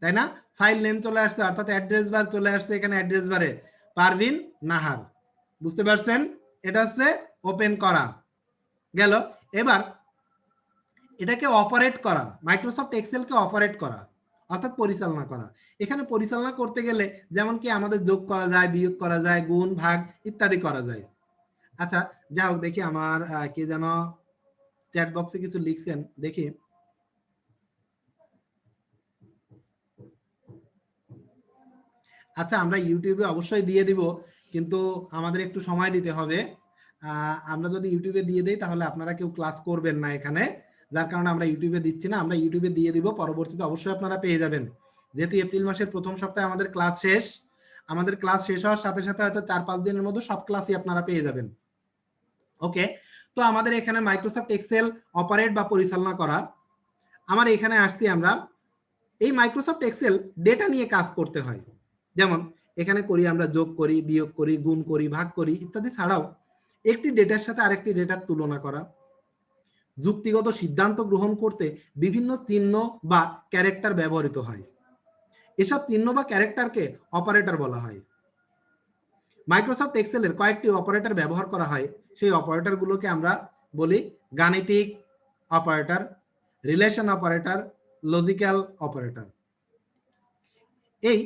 তাই না? ফাইল নেম চলে আসছে, অর্থাৎ অ্যাড্রেস বার চলে আসছে এখানে, অ্যাড্রেস বারে পারভিন নাহার। বুঝতে পারছেন? এটা হচ্ছে ওপেন করা গেল। এবার এটাকে অপারেট করা, মাইক্রোসফট এক্সেলকে অপারেট করা অর্থাৎ পরিচালনা করা। এখানে পরিচালনা করতে গেলে যেমন কি আমাদের যোগ করা যায়, বিয়োগ করা যায়, গুণ ভাগ ইত্যাদি করা যায়। আচ্ছা যাই হোক, দেখি আমার কে যেন চ্যাট বক্সে কিছু লিখছেন, দেখি। আচ্ছা আমরা ইউটিউবে অবশ্যই দিয়ে দিব, কিন্তু আমাদের একটু সময় দিতে হবে। আমরা যদি ইউটিউবে দিয়ে দিই তাহলে আপনারা কেউ ক্লাস করবেন না এখানে, যার কারণে আমরা ইউটিউবে দিচ্ছি না। আমরা ইউটিউবে দিয়ে দিব, পরবর্তীতে অবশ্যই আপনারা পেয়ে যাবেন। যেহেতু এপ্রিল মাসের প্রথম সপ্তাহে আমাদের ক্লাস শেষ, আমাদের ক্লাস শেষ হওয়ার সাথে সাথে হয়তো 4-5 দিনের মধ্যে সব ক্লাসই আপনারা পেয়ে যাবেন। ওকে, তো আমাদের এখানে মাইক্রোসফট এক্সেল অপারেট বা পরিচালনা করা, আমার এখানে আসছি আমরা, এই মাইক্রোসফট এক্সেল ডেটা নিয়ে কাজ করতে হয়। যেমন এখানে করি আমরা যোগ করি, বিয়োগ করি, গুণ করি, ভাগ করি ইত্যাদি ছাড়াও একটি ডেটার সাথে আরেকটি ডেটার তুলনা করা, যুক্তিগত সিদ্ধান্ত গ্রহণ করতে বিভিন্ন চিহ্ন বা ক্যারেক্টার ব্যবহৃত হয়। এসব চিহ্ন বা ক্যারেক্টারকে অপারেটর বলা হয়। মাইক্রোসফট এক্সেলের কয়েকটি অপারেটর ব্যবহার করা হয়, সেই অপারেটরগুলোকে আমরা বলি গাণিতিক operator, relation operator, logical operator. এই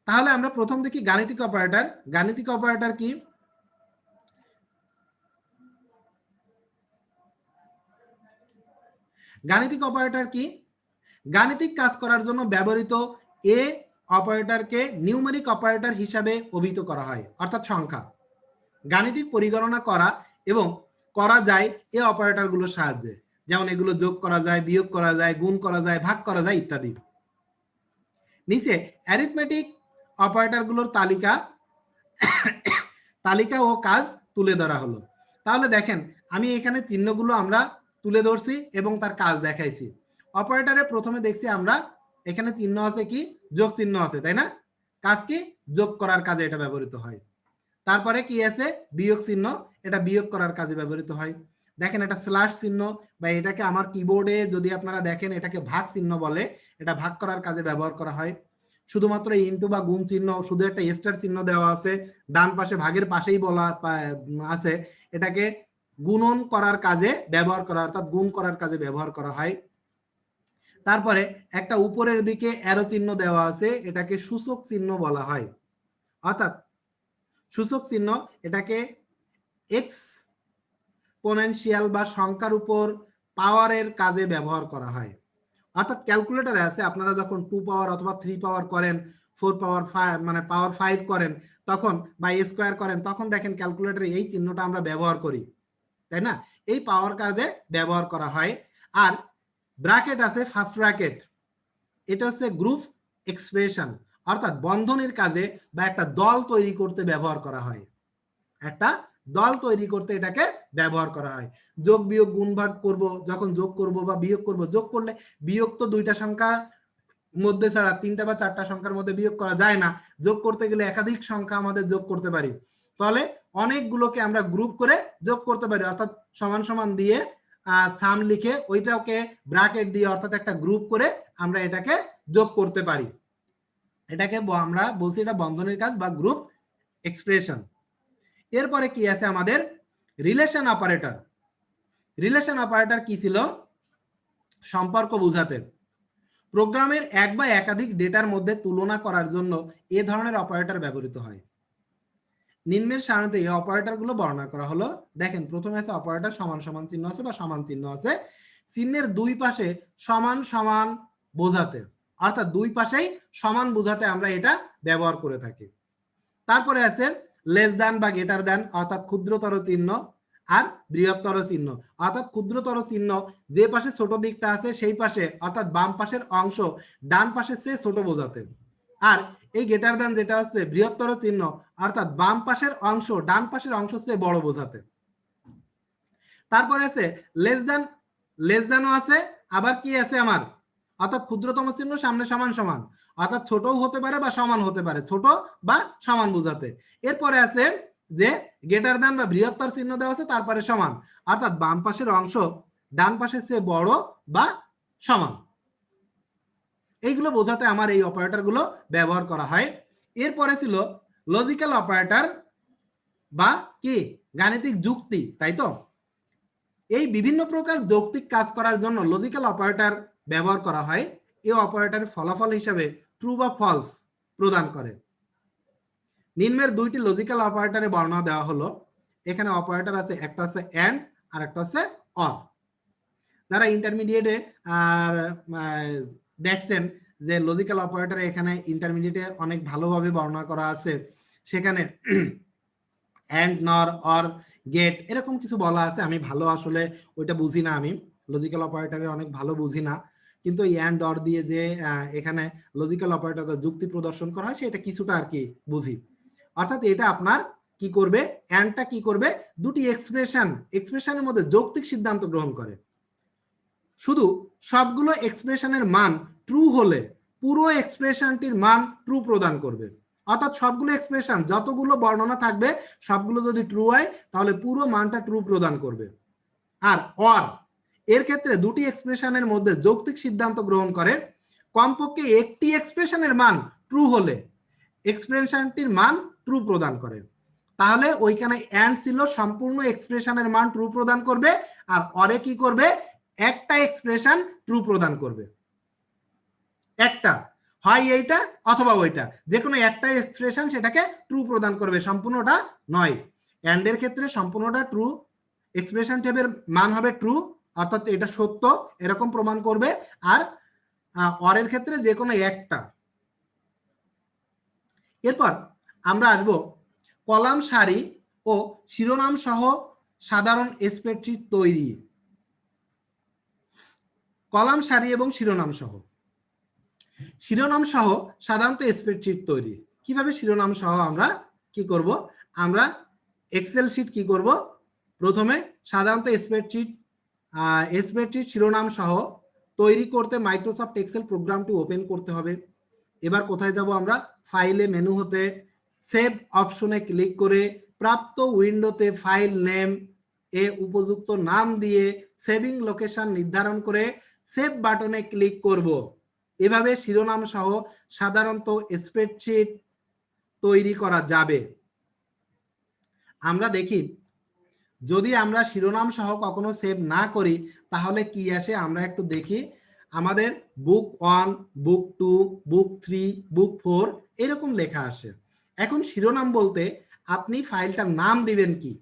তাহলে আমরা প্রথম দেখি গাণিতিক অপারেটর। গাণিতিক অপারেটর কি? গাণিতিক অপারেটর কি? গাণিতিক কাজ করার জন্য ব্যবহৃত এ অপারেটরকে নিউমেরিক অপারেটর হিসাবে অভিহিত করা হয়, অর্থাৎ সংখ্যা। গাণিতিক পরিগণনা করা এবং করা যায় এ অপারেটরগুলোর সাহায্যে, যেমন এগুলো যোগ করা যায়, বিয়োগ করা যায়, গুণ করা যায়, ভাগ করা যায় ইত্যাদি। নিচে অ্যারিথমেটিক অপারেটরগুলোর তালিকা ও কাজ তুলে ধরা হলো। তাহলে দেখেন আমি এখানে চিহ্নগুলো আমরা তুলে ধরছি এবং তার কাজ দেখাইছি। অপারেটরে প্রথমে দেখছি আমরা এখানে চিহ্ন আছে কি, যোগ চিহ্ন আছে, তাই না? কাজ কি, যোগ করার কাজে এটা ব্যবহৃত হয়। তারপরে কি আছে, বিয়োগ চিহ্ন, এটা বিয়োগ করার কাজে ব্যবহৃত হয়। দেখেন এটা স্ল্যাশ চিহ্ন, বা এটাকে আমার কিবোর্ডে যদি আপনারা দেখেন এটাকে ভাগ চিহ্ন বলে, এটা ভাগ করার কাজে ব্যবহার করা হয়। শুধুমাত্র ইনটু বা গুণ চিহ্ন, শুধু একটা স্টার চিহ্ন দেওয়া আছে ডান পাশে, ভাগের পাশেই বলা আছে, এটাকে গুণন করার কাজে ব্যবহার করা, অর্থাৎ গুণ করার কাজে ব্যবহার করা হয়। তারপরে একটা উপরের দিকে অ্যারো চিহ্ন দেওয়া আছে, এটাকে সূচক চিহ্ন বলা হয়, অর্থাৎ সূচক চিহ্ন এটাকে এক্সপোনেনশিয়াল বা সংখ্যার উপর পাওয়ারের কাজে ব্যবহার করা হয়। অর্থাৎ ক্যালকুলেটরে আছে, আপনারা যখন 2 পাওয়ার অথবা 3 পাওয়ার করেন, 4 পাওয়ার 5 মানে পাওয়ার 5 করেন তখন বা স্কোয়ার করেন তখন দেখেন ক্যালকুলেটরে এই চিহ্নটা আমরা ব্যবহার করি, তাই না? এই পাওয়ার কাজে ব্যবহার করা হয়। আর ব্র্যাকেট আছে, ফার্স্ট ব্র্যাকেট, এটা হচ্ছে গ্রুপ এক্সপ্রেশন, অর্থাৎ বন্ধনীর কাজে বা একটা দল তৈরি করতে ব্যবহার করা হয়। একটা দল তৈরি করতে এটাকে ব্যবহার করা হয়। যোগ বিয়োগ গুণ ভাগ করব, যখন যোগ করব বা বিয়োগ করব, যোগ করলে বিয়োগ তো দুইটা সংখ্যার মধ্যে ছাড়া তিনটা বা চারটা সংখ্যার মধ্যে বিয়োগ করা যায় না, যোগ করতে গেলে একাধিক সংখ্যা আমাদের যোগ করতে পারি, তাহলে অনেকগুলোকে আমরা গ্রুপ করে যোগ করতে পারি, অর্থাৎ সমান সমান দিয়ে সাম লিখে ওইটাকে ব্র্যাকেট দিয়ে অর্থাৎ একটা গ্রুপ করে আমরা এটাকে যোগ করতে পারি। এটাকে আমরা বলছি এটা বন্ধনীর কাজ বা গ্রুপ এক্সপ্রেশন। এরপরে কি আছে আমাদের রিলেশন অপারেটর। রিলেশন অপারেটর কি ছিল? সম্পর্ক বোঝাতে প্রোগ্রামের এক বা একাধিক ডেটার মধ্যে তুলনা করার জন্য এ ধরনের অপারেটর ব্যবহৃত হয়। নিম্নের সারণীতে এই অপারেটরগুলো বর্ণনা করা হলো। দেখেন প্রথমে আছে অপারেটর সমান সমান চিহ্ন আছে বা সমান চিহ্ন আছে, চিহ্নের দুই পাশে সমান সমান বোঝাতে, অর্থাৎ দুই পাশেই সমান বোঝাতে আমরা এটা ব্যবহার করে থাকি। তারপরে আছে লেস দ্যান বা গ্রেটার দ্যান, অর্থাৎ ক্ষুদ্রতর চিহ্ন আর বৃহত্তর চিহ্ন, অর্থাৎ ক্ষুদ্রতর চিহ্ন যে পাশে ছোট দিকটা আছে সেই পাশে অর্থাৎ বাম পাশের অংশ ডান পাশের চেয়ে ছোট বোঝাতে, আর এই গ্রেটার দ্যান যেটা হচ্ছে বৃহত্তর চিহ্ন অর্থাৎ বাম পাশের অংশ ডান পাশের অংশ চেয়ে বড় বোঝাতে। তারপরে আছে লেস দ্যান, লেস দ্যানও আছে, আবার কি আছে আমার অর্থাৎ ক্ষুদ্রতম চিহ্ন সামনে সমান সমান, অর্থাৎ ছোটও হতে পারে বা সমান হতে পারে, ছোট বা সমান বোঝাতে। এরপরে আছে যে গ্রেটার দ্যান বা বৃহত্তর চিহ্ন দেওয়া আছে তারপরে সমান, অর্থাৎ বাম পাশের অংশ ডান পাশের চেয়ে বড় বা সমান। এইগুলো বোঝাতে আমার এই অপারেটরগুলো ব্যবহার করা হয়। এরপরে ছিল লজিক্যাল অপারেটর বা কি গাণিতিক যুক্তি, তাই তো? এই বিভিন্ন প্রকার যৌক্তিক কাজ করার জন্য লজিক্যাল অপারেটর ব্যবহার করা হয়। এই অপারেটরের ফলাফল হিসাবে ট্রু বা ফলস প্রদান করে। নিম্নের দুইটি লজিক্যাল অপারেটরের বর্ণনা দেওয়া হলো। এখানে অপারেটর আছে, একটা আছে এন্ড আর একটা আছে অর। যারা ইন্টারমিডিয়েটে আর দেখছেন যে লজিক্যাল অপারেটর এখানে ইন্টারমিডিয়েটে অনেক ভালোভাবে বর্ণনা করা আছে, সেখানে এন্ড নর অর গেট এরকম কিছু বলা আছে। আমি ভালো আসলে ওইটা বুঝি না, আমি লজিক্যাল অপারেটরে অনেক ভালো বুঝি না, কিন্তু এন্ড অর দিয়ে যে এখানে লজিক্যাল অপারেটর যুক্তি প্রদর্শন করা হয় সেটা কিছুটা আর কি বুঝি। অর্থাৎ এটা আপনার কি করবে, এন্ডটা কি করবে, দুটি এক্সপ্রেশনের মধ্যে যৌক্তিক সিদ্ধান্ত গ্রহণ করে। শুধু সবগুলো এক্সপ্রেশনের মান ট্রু হলে পুরো এক্সপ্রেশনটির মান ট্রু প্রদান করবে, অর্থাৎ সবগুলো এক্সপ্রেশন যতগুলো বর্ণনা থাকবে সবগুলো যদি ট্রু হয় তাহলে পুরো মানটা ট্রু প্রদান করবে। আর অর এর ক্ষেত্রে দুটি এক্সপ্রেশনের মধ্যে যৌক্তিক সিদ্ধান্ত গ্রহণ করে, কমপক্ষে একটি এক্সপ্রেশনের মান ট্রু হলে এক্সপ্রেশনটির মান ট্রু প্রদান করে। তাহলে ওইখানে এন্ড ছিল সম্পূর্ণ এক্সপ্রেশনের মান ট্রু প্রদান করবে, আর অরে কি করবে, একটা এক্সপ্রেশন ট্রু প্রদান করবে। একটা হয় এইটা অথবা ওইটা, যে কোনো একটা এক্সপ্রেশন সেটাকে ট্রু প্রদান করবে, সম্পূর্ণটা নয়। এন্ড এর ক্ষেত্রে সম্পূর্ণটা ট্রু, এক্সপ্রেশন টেপের মান হবে ট্রু অর্থাৎ এটা সত্য এরকম প্রমাণ করবে, আর অরের ক্ষেত্রে যে কোনো একটা। এরপর আমরা আসবো কলাম সারি ও শিরোনাম সহ সাধারণ স্প্রেডশিট তৈরি। কলাম সারি এবং শিরোনাম সহ সাধারণত স্প্রেডশিট তৈরি। কিভাবে শিরোনাম সহ আমরা কি করব, আমরা এক্সেল শিট কি করব, প্রথমে সাধারণত স্প্রেডশিট শিরোনাম সহ তৈরি করতে মাইক্রোসফট এক্সেল প্রোগ্রামটি ওপেন করতে হবে। এবার কোথায় যাব আমরা, ফাইলে মেনু হতে সেভ অপশনে ক্লিক করে প্রাপ্ত উইন্ডোতে ফাইল নেম এ উপযুক্ত নাম দিয়ে সেভিং লোকেশন নির্ধারণ করে সেভ বাটনে ক্লিক করব। এভাবে শিরোনাম সহ সাধারণত স্প্রেডশিট তৈরি করা যাবে। আমরা দেখি যদি আমরা শিরোনাম সহ কখনো সেভ না করি তাহলে কি আসে, আমরা একটু দেখি। আমাদের বুক 1, বুক 2, বুক 3, বুক 4 এরকম লেখা আসে। এখন শিরোনাম বলতে আপনি ফাইলটার নাম দিবেন কি,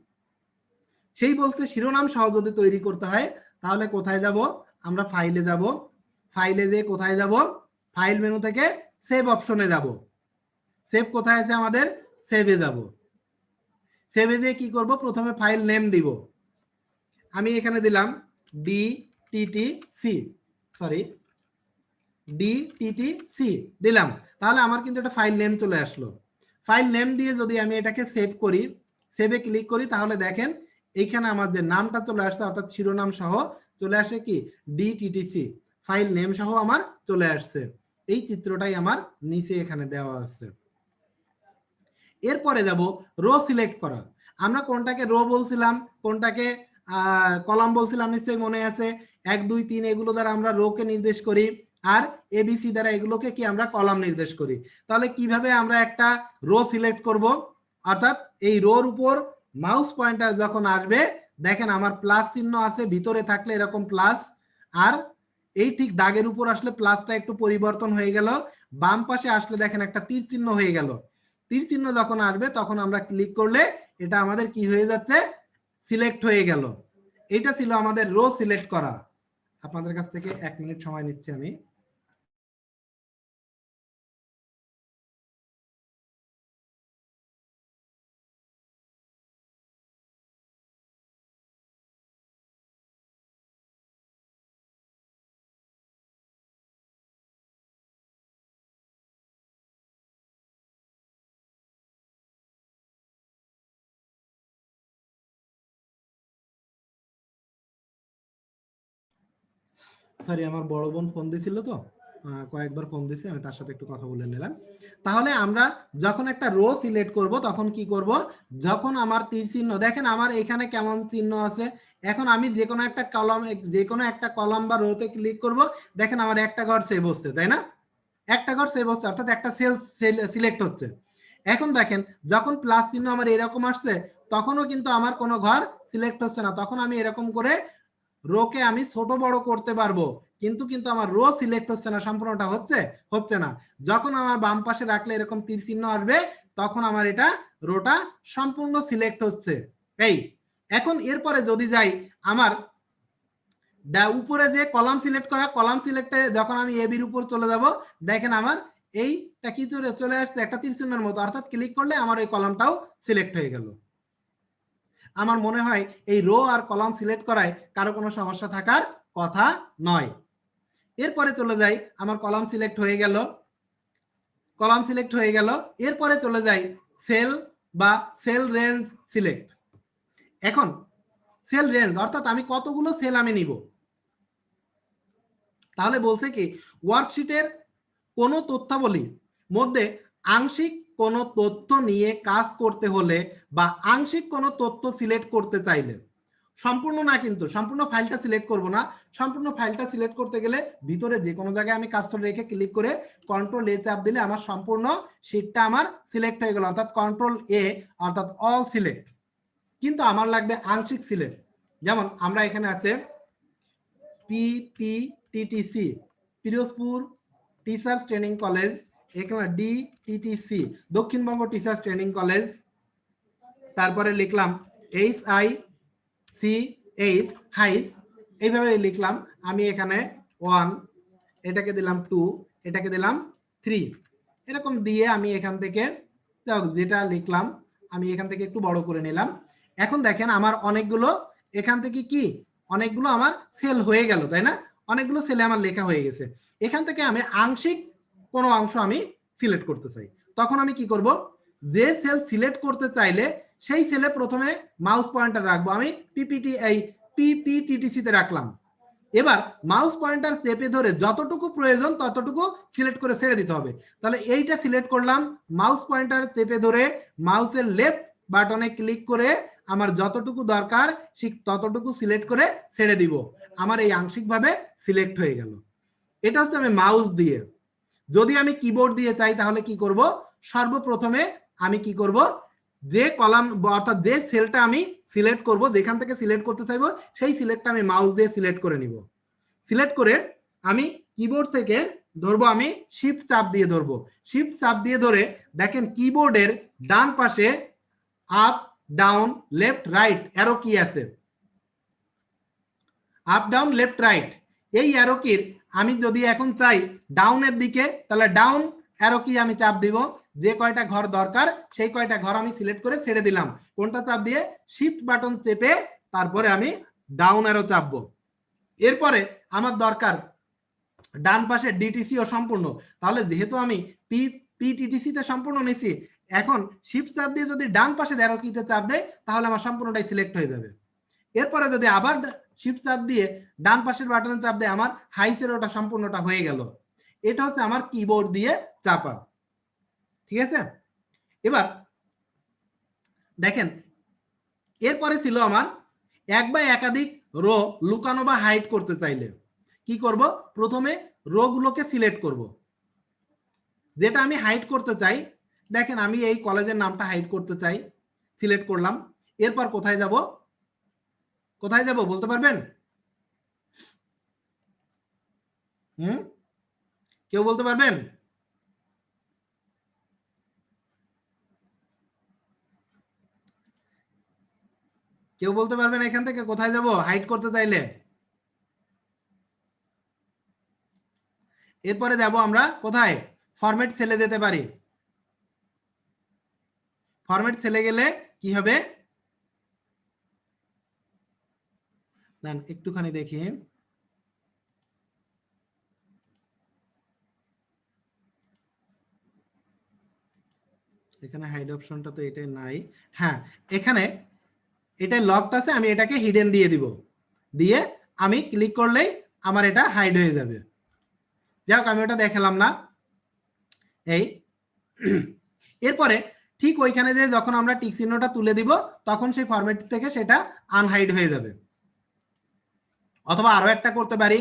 সেই বলতে শিরোনাম সহ যদি তৈরি করতে হয় তাহলে কোথায় যাব, আমরা ফাইলে যাব, ফাইলে যেয়ে কোথায় যাব, ফাইল মেনু থেকে সেভ অপশনে যাব। সেভ কোথায় আছে আমাদের, সেভে যাব। সেভে দিয়ে কি করব, প্রথমে ফাইল নেম দিব। আমি এখানে দিলাম ডিটিটিসি, সরি ডিটিটিসি দিলাম। তাহলে আমার কিন্তু একটা ফাইল নেম চলে আসলো। ফাইল নেম দিয়ে যদি আমি এটাকে সেভ করি, সেভে ক্লিক করি, তাহলে দেখেন এইখানে আমার যে নামটা চলে আসছে, অর্থাৎ শিরোনাম সহ চলে আসে কি ডিটিটিসি, ফাইল নেম সহ আমার চলে আসছে। এই চিত্রটাই আমার নিচে এখানে দেওয়া আছে। এরপরে যাব রো সিলেক্ট করা। আমরা কোনটাকে রো বলছিলাম, কোনটাকে কলাম বলছিলাম, নিশ্চয়ই মনে আছে। 1 2 3 এগুলো দ্বারা আমরা রোকে নির্দেশ করি, আর এবিসি দ্বারা এগুলোকে কি আমরা কলাম নির্দেশ করি। তাহলে কিভাবে আমরা একটা রো সিলেক্ট করব, অর্থাৎ এই রোর উপর মাউস পয়েন্টার যখন আসবে, দেখেন আমার প্লাস চিহ্ন আছে, ভিতরে থাকলে এরকম প্লাস, আর এই ঠিক দাগের উপর আসলে প্লাসটা একটু পরিবর্তন হয়ে গেল, বাম পাশে আসলে দেখেন একটা তীর চিহ্ন হয়ে গেল। তীর চিহ্ন যখন আসবে তখন আমরা ক্লিক করলে এটা আমাদের কি হয়ে যাচ্ছে, সিলেক্ট হয়ে গেল। এটা ছিল আমাদের রো সিলেক্ট করা। আপনাদের কাছ থেকে 1 মিনিট সময় নিচ্ছি আমি। সরি, আমার বড় বোন ফোন দিছিল, তো কয়েকবার ফোন দিছে, আমি তার সাথে একটু কথা বলে নিলাম। তাহলে আমরা যখন একটা রো সিলেক্ট করব তখন কি করব, যখন আমার তীর চিহ্ন, দেখেন আমার এখানে কেমন চিহ্ন আছে, এখন আমি যে কোনো একটা কলাম, যে কোনো একটা কলাম বা রোতে ক্লিক করব, দেখেন আমার একটা ঘর সেভ হচ্ছে, তাই না? একটা ঘর সেভ হচ্ছে, অর্থাৎ একটা সেল সিলেক্ট হচ্ছে। এখন দেখেন যখন প্লাস চিহ্ন আমার এরকম আসছে, তখনও কিন্তু আমার কোনো ঘর সিলেক্ট হচ্ছে না। তখন আমি এরকম করে রোকে আমি ছোট বড় করতে পারবো, কিন্তু আমার রো সিলেক্ট হচ্ছে না, সম্পূর্ণটা হচ্ছে না। যখন আমার বাম পাশে রাখলে এরকম তীর চিহ্ন আসবে, তখন আমার এটা রোটা সম্পূর্ণ সিলেক্ট হচ্ছে। এই এখন এরপরে যদি যাই আমার উপরে যে কলাম সিলেক্ট করা, কলাম সিলেক্টে যখন আমি এবির উপর চলে যাব, দেখেন আমার এইটা কি চলে আসছে, একটা তীর চিহ্নের মতো, অর্থাৎ ক্লিক করলে আমার এই কলামটাও সিলেক্ট হয়ে গেল। আমার মনে হয় এই রো আর কলাম সিলেক্ট করায় কারো কোনো সমস্যা থাকার কথা নয়। এরপরে চলে যাই, আমার কলাম সিলেক্ট হয়ে গেল, কলাম সিলেক্ট হয়ে গেল। এরপরে চলে যাই সেল বা সেল রেঞ্জ সিলেক্ট। এখন সেল রেঞ্জ অর্থাৎ আমি কতগুলো সেল আমি নিব। তাহলে বলছে কি, ওয়ার্কশিটের কোনো তথ্যাবলীর মধ্যে আংশিক কোনো তথ্য নিয়ে কাজ করতে হলে বা আংশিক কোনো তথ্য সিলেক্ট করতে চাইলে, সম্পূর্ণ না, কিন্তু সম্পূর্ণ ফাইলটা সিলেক্ট করব না, সম্পূর্ণ ফাইলটা সিলেক্ট করতে গেলে ভিতরে যে কোনো জায়গায় আমি কার্সর রেখে ক্লিক করে কন্ট্রোল এ চাপ দিলে আমার সম্পূর্ণ শীটটা আমার সিলেক্ট হয়ে গেল, অর্থাৎ কন্ট্রোল এ, অর্থাৎ অল সিলেক্ট। কিন্তু আমার লাগবে আংশিক সিলেক্ট। যেমন আমরা এখানে আছে পিপিটিটিসি, পিরোজপুর টিচার্স ট্রেনিং কলেজ, এখানে ডিটিটিসি দক্ষিণবঙ্গ টিচার্স ট্রেনিং কলেজ, তারপরে লিখলাম HICH হাইস, এইভাবে লিখলাম। আমি এখানে 1, এটাকে দিলাম 2, এটাকে দিলাম 3, এরকম দিয়ে আমি এখান থেকে যেটা লিখলাম আমি এখান থেকে একটু বড় করে নিলাম। এখন দেখেন আমার অনেকগুলো এখান থেকে কি অনেকগুলো আমার সেল হয়ে গেল, তাই না? অনেকগুলো সেলে আমার লেখা হয়ে গেছে। এখান থেকে আমি আংশিক কোনো অংশ আমি সিলেক্ট করতে চাই, তখন আমি কি করব, যে সেল সিলেক্ট করতে চাইলে সেই সেলে প্রথমে মাউস পয়েন্টার রাখবো। আমি পিপিটিটিসি তে রাখলাম। এবার মাউস পয়েন্টার চেপে ধরে যতটুকু প্রয়োজন ততটুকু সিলেক্ট করে ছেড়ে দিতে হবে। তাহলে এইটা সিলেক্ট করলাম, মাউস পয়েন্টার চেপে ধরে মাউসের লেফট বাটনে ক্লিক করে আমার যতটুকু দরকার ঠিক ততটুকু সিলেক্ট করে ছেড়ে দিব, আমার এই আংশিকভাবে সিলেক্ট হয়ে গেল। এটা হচ্ছে আমি মাউস দিয়ে। যদি আমি কিবোর্ড দিয়ে চাই তাহলে কি করব, সর্বপ্রথমে আমি কি করব, যে কলাম অর্থাৎ যে সেলটা আমি সিলেক্ট করব, যেখান থেকে সিলেক্ট করতে চাইবো সেই সিলেক্টটা আমি মাউস দিয়ে সিলেক্ট করে নিব। সিলেক্ট করে আমি কিবোর্ড থেকে ধরবো, আমি শিফট চাপ দিয়ে ধরবো। শিফট চাপ দিয়ে ধরে দেখেন কিবোর্ডের ডান পাশে up down left right arrow কি আছে, আপ ডাউন লেফট রাইট। এই অ্যারো কির আমি যদি এখন চাই ডাউনের দিকে, তাহলে ডাউন অ্যারো কি আমি চাপ দিব। যে কয়টা ঘর দরকার সেই কয়টা ঘর আমি সিলেক্ট করে ছেড়ে দিলাম। কোনটা চাপ দিয়ে? শিফট বাটন চেপে তারপরে আমি ডাউন অ্যারো চাপবো। এরপরে আমার দরকার ডান পাশে ডিটিসি ও সম্পূর্ণ, তাহলে যেহেতু আমি পিটিটিসি তে সম্পূর্ণ নিছি, এখন শিফট চাপ দিয়ে যদি ডান পাশের অ্যারো কিতে চাপ দেয় তাহলে আমার সম্পূর্ণটাই সিলেক্ট হয়ে যাবে। এরপরে যদি আবার শিফট চাপ দিয়ে ডান পাশের বাটনে চাপ দেয় আমার হাইসের ওটা সম্পূর্ণটা হয়ে গেল। এটা হচ্ছে আমার কিবোর্ড দিয়ে চাপা। ঠিক আছে, এবার দেখেন এরপরে ছিল আমার এক বা একাধিক রো লুকানো বা হাইড করতে চাইলে কি করব? প্রথমে রো গুলোকে সিলেক্ট করব। যেটা আমি হাইড করতে চাই, দেখেন আমি এই কলেজের নামটা হাইড করতে চাই, সিলেক্ট করলাম। এরপর কোথায় যাব? কোথায় যাব বলতে পারবেন? কেউ বলতে পারবেন? কেউ বলতে পারবেন এখান থেকে কোথায় যাব হাইড করতে চাইলে? এরপরে যাব আমরা কোথায়? ফরম্যাট সেলে যেতে পারি। ফরম্যাট সেলে গেলে কি হবে? না একটুখানি দেখি, এখানে হাইড অপশনটা তো এটাই নাই। হ্যাঁ, এখানে এটাই লকড আছে, আমি এটাকে হিডেন দিয়ে দিব, দিয়ে আমি ক্লিক করলেই আমার এটা হাইড হয়ে যাবে। যাই হোক আমি ওটা দেখালাম না। এই এরপরে ঠিক ওইখানে যে যখন আমরা টিক চিহ্নটা তুলে দিব তখন সেই ফরম্যাট থেকে সেটা আনহাইড হয়ে যাবে। অথবা আরো একটা করতে পারি,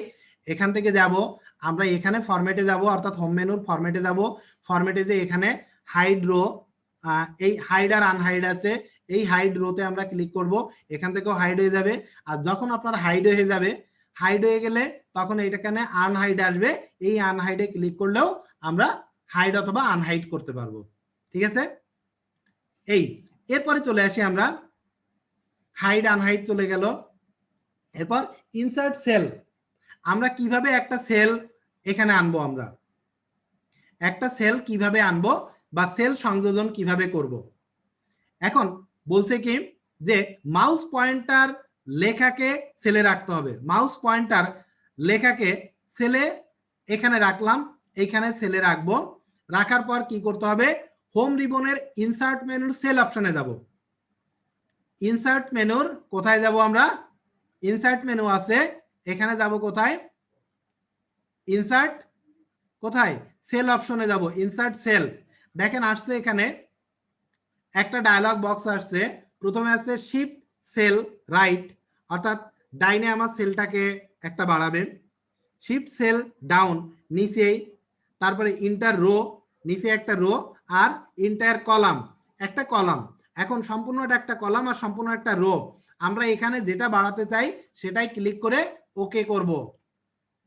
এখান থেকে যাব আমরা এখানে ফরম্যাটে যাব, অর্থাৎ হোম মেনুর ফরম্যাটে যাব। ফরম্যাটে যে এখানে হাইড রো, এই হাইড আর আনহাইড আছে, এই হাইড রোতে আমরা ক্লিক করব, এখান থেকেও হাইড হয়ে যাবে। আর যখন আপনার হাইড হয়ে যাবে, হাইড হয়ে গেলে তখন এইটাখানে আনহাইড আসবে, এই আনহাইডে ক্লিক করলেও আমরা হাইড অথবা আনহাইড করতে পারবো। ঠিক আছে, এই এরপরে চলে আসি আমরা, হাইড আনহাইড চলে গেল। এরপর ইনসার্ট সেল, আমরা কিভাবে একটা সেল এখানে আনবো, আমরা একটা সেল কিভাবে আনবো বা সেল সংযোজন কিভাবে করব। এখন বলছে কি যে মাউস পয়েন্টার লেখাকে সেলে রাখতে হবে। মাউস পয়েন্টার লেখাকে সেলে এখানে রাখলাম, এখানে সেলে রাখবো। রাখার পর কি করতে হবে? হোম রিবনের ইনসার্ট মেনুর সেল অপশনে যাব। ইনসার্ট মেনুর কোথায় যাব আমরা? ইনসার্ট মেনু আছে, এখানে যাব কোথায়? ইনসার্ট কোথায়? সেল অপশনে যাব, ইনসার্ট সেল। দেখেন আসছে এখানে একটা ডায়লগ বক্স আসছে, প্রথমে আসছে শিফট সেল রাইট, অর্থাৎ ডাইনে আমার সেলটাকে একটা বাড়াবে। শিফট সেল ডাউন নিচেই, তারপরে ইন্টার রো নিচে একটা রো, আর ইন্টার কলাম একটা কলাম। এখন সম্পূর্ণটা একটা কলাম আর সম্পূর্ণ একটা রো, আমরা এখানে যেটা বাড়াতে চাই সেটাই ক্লিক করে ওকে করব।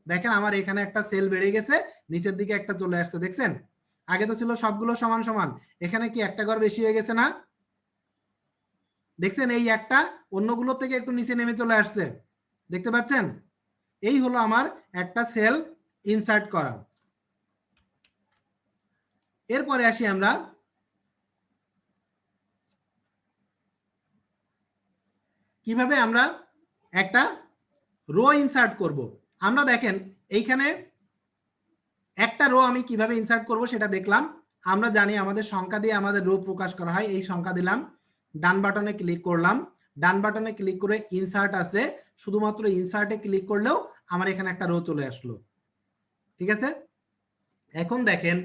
দেখেন আমার এখানে একটা সেল বেড়ে গেছে, নিচের দিকে একটা চলে আসছে, দেখছেন? আগে তো ছিল সবগুলো সমান সমান, এখানে কি একটা ঘর বেশি হয়ে গেছে না? দেখছেন এই একটা অন্যগুলোর থেকে একটু নিচে নেমে চলে আসছে, দেখতে পাচ্ছেন? এই হলো আমার একটা সেল ইনসার্ট করা। এরপরে আসি আমরা কিভাবে আমরা একটা রো ইনসার্ট করব। আমরা দেখেন এইখানে একটা রো আমি কিভাবে ইনসার্ট করব সেটা দেখলাম। আমরা জানি আমাদের সংখ্যা দিয়ে আমাদের রো প্রকাশ করা হয়, এই সংখ্যা দিলাম, ডান বাটনে ক্লিক করলাম। ডান বাটনে ক্লিক করে ইনসার্ট আছে, শুধুমাত্র ইনসার্টে ক্লিক করলেও আমার এখানে একটা রো চলে আসলো। ঠিক আছে, এখন দেখেন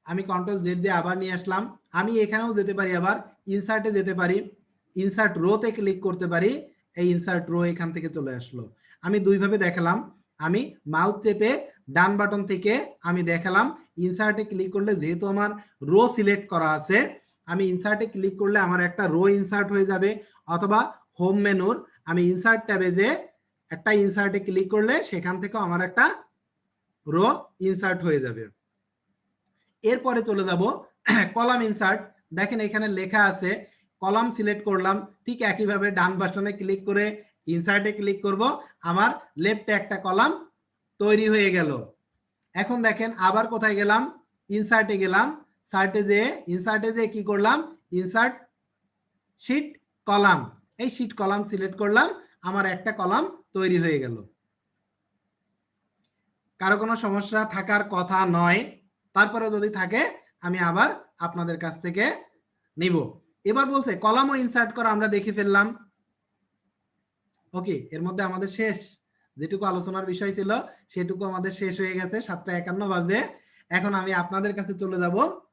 আমি কন্ট্রোল জেড দিয়ে আবার নিয়ে আসলাম, আমি এখানেও যেতে পারি, আবার ইনসার্টে যেতে পারি, ইনসার্ট রোতে ক্লিক করতে পারি, এই ইনসার্ট রো এখান থেকে চলে আসলো। আমি দুইভাবে দেখালাম, আমি মাউস চেপে ডান বাটন থেকে আমি দেখালাম, ইনসার্টে ক্লিক করলে যেহেতু আমার রো সিলেক্ট করা আছে, আমি ইনসার্টে ক্লিক করলে আমার একটা রো ইনসার্ট হয়ে যাবে। অথবা হোম মেনুর আমি ইনসার্ট ট্যাবে যে একটা ইনসার্টে ক্লিক করলে সেখান থেকেও আমার একটা রো ইনসার্ট হয়ে যাবে। এরপরে চলে যাব কলাম ইনসার্ট। দেখেন এখানে লেখা আছে, কলাম সিলেক্ট করলাম, ঠিক একইভাবে ডান বাটনে ক্লিক করে ইনসার্টে ক্লিক করব, আমার লেফটে একটা কলাম তৈরি হয়ে গেল। এখন দেখেন আবার কোথায় গেলাম? ইনসার্টে গেলাম, ইনসার্টে যে কি করলাম, ইনসার্ট শীট কলাম, এই শীট কলাম সিলেক্ট করলাম, আমার একটা কলাম তৈরি হয়ে গেল। কারো কোনো সমস্যা থাকার কথা নয়, তারপরে যদি থাকে আমি আবার আপনাদের কাছ থেকে নিব। এবার বলছে কলামও ইনসার্ট করা আমরা দেখে ফেললাম। ওকে, এর মধ্যে আমাদের শেষ, যেটুকু আলোচনার বিষয় ছিল সেটুকু আমাদের শেষ হয়ে গেছে। 7:51 বাজে। এখন আমি আপনাদের কাছে চলে যাব